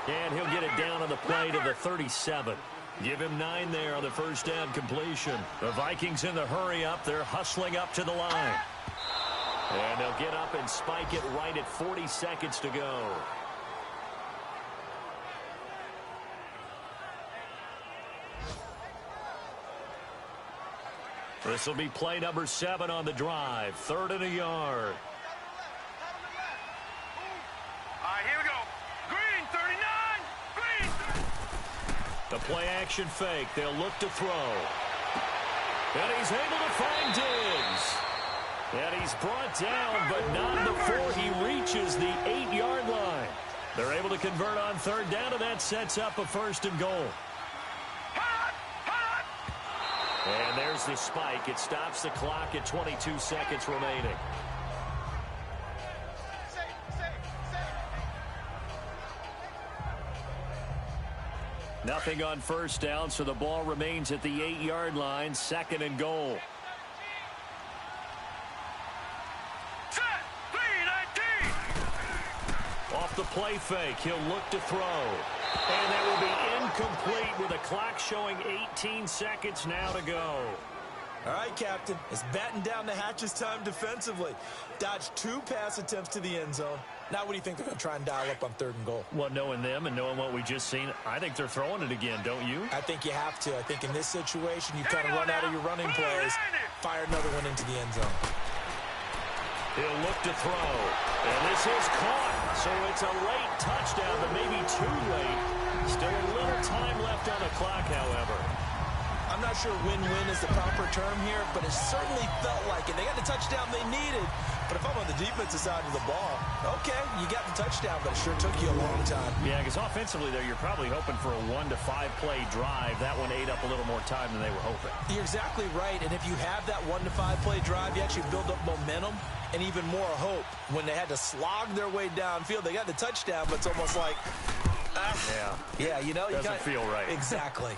And he'll get it down on the play to the 37. Give him 9 there on the 1st down completion. The Vikings in the hurry up. They're hustling up to the line. And they'll get up and spike it right at 40 seconds to go. This will be play number 7 on the drive. 3rd and a yard. All right, here we go. Green 39. Green. The play action fake. They'll look to throw. And he's able to find Diggs. And he's brought down, but not before he reaches the 8-yard line. They're able to convert on 3rd down, and that sets up a 1st and goal. And there's the spike. It stops the clock at 22 seconds remaining. Nothing on 1st down, so the ball remains at the 8-yard line. 2nd and goal. Off the play fake, he'll look to throw. And that will be incomplete with the clock showing 18 seconds now to go. All right, Captain. It's batten down the hatches time defensively. Dodged 2 pass attempts to the end zone. Now what do you think they're going to try and dial up on 3rd and goal? Well, knowing them and knowing what we just seen, I think they're throwing it again, don't you? I think you have to. I think in this situation, you kind of run out of your running plays, fire another one into the end zone. He'll look to throw. And this is caught. So it's a late touchdown, but maybe too late. Still a little time left on the clock, however. I I'm not sure win-win is the proper term here, but it certainly felt like it. They got the touchdown they needed. But if I'm on the defensive side of the ball, okay, you got the touchdown, but it sure took you a long time. Yeah, because offensively there, you're probably hoping for a 1 to 5 play drive. That one ate up a little more time than they were hoping. You're exactly right. And if you have that 1 to 5 play drive, you actually build up momentum and even more hope. When they had to slog their way downfield, they got the touchdown, but it's almost like, yeah, you know, doesn't feel right. Exactly.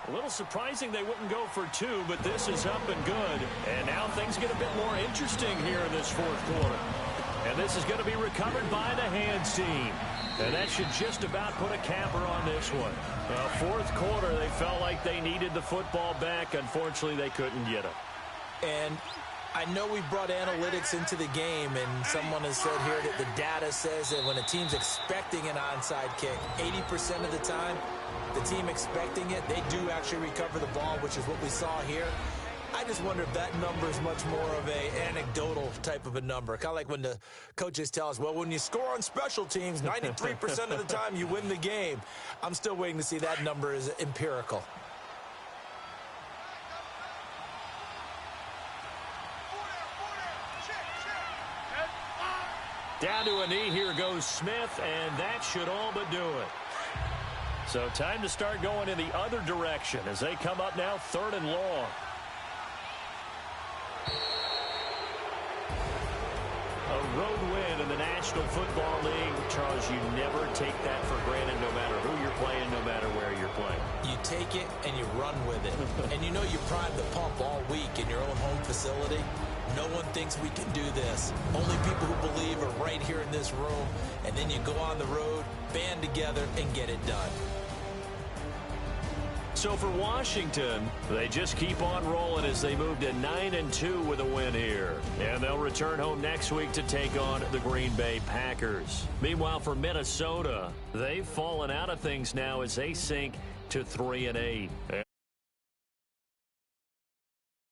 A little surprising they wouldn't go for 2, but this is up and good. And now things get a bit more interesting here in this fourth quarter. And this is going to be recovered by the hands team. And that should just about put a capper on this one. Well, fourth quarter, they felt like they needed the football back. Unfortunately, they couldn't get it. And I know we brought analytics into the game, and someone has said here that the data says that when a team's expecting an onside kick, 80% of the time, the team expecting it, they do actually recover the ball, which is what we saw here. I just wonder if that number is much more of a anecdotal type of a number. Kind of like when the coaches tell us, well, when you score on special teams, 93% of the time you win the game. I'm still waiting to see that number is empirical. Down to a knee, here goes Smith, and that should all but do it. So time to start going in the other direction as they come up now 3rd and long. A road win in the National Football League. Charles, you never take that for granted no matter who you're playing, no matter where you're playing. You take it and you run with it. And you know you prime the pump all week in your own home facility. No one thinks we can do this. Only people who believe are right here in this room. And then you go on the road, band together, and get it done. So for Washington, they just keep on rolling as they move to 9-2 with a win here. And they'll return home next week to take on the Green Bay Packers. Meanwhile, for Minnesota, they've fallen out of things now as they sink to 3-8.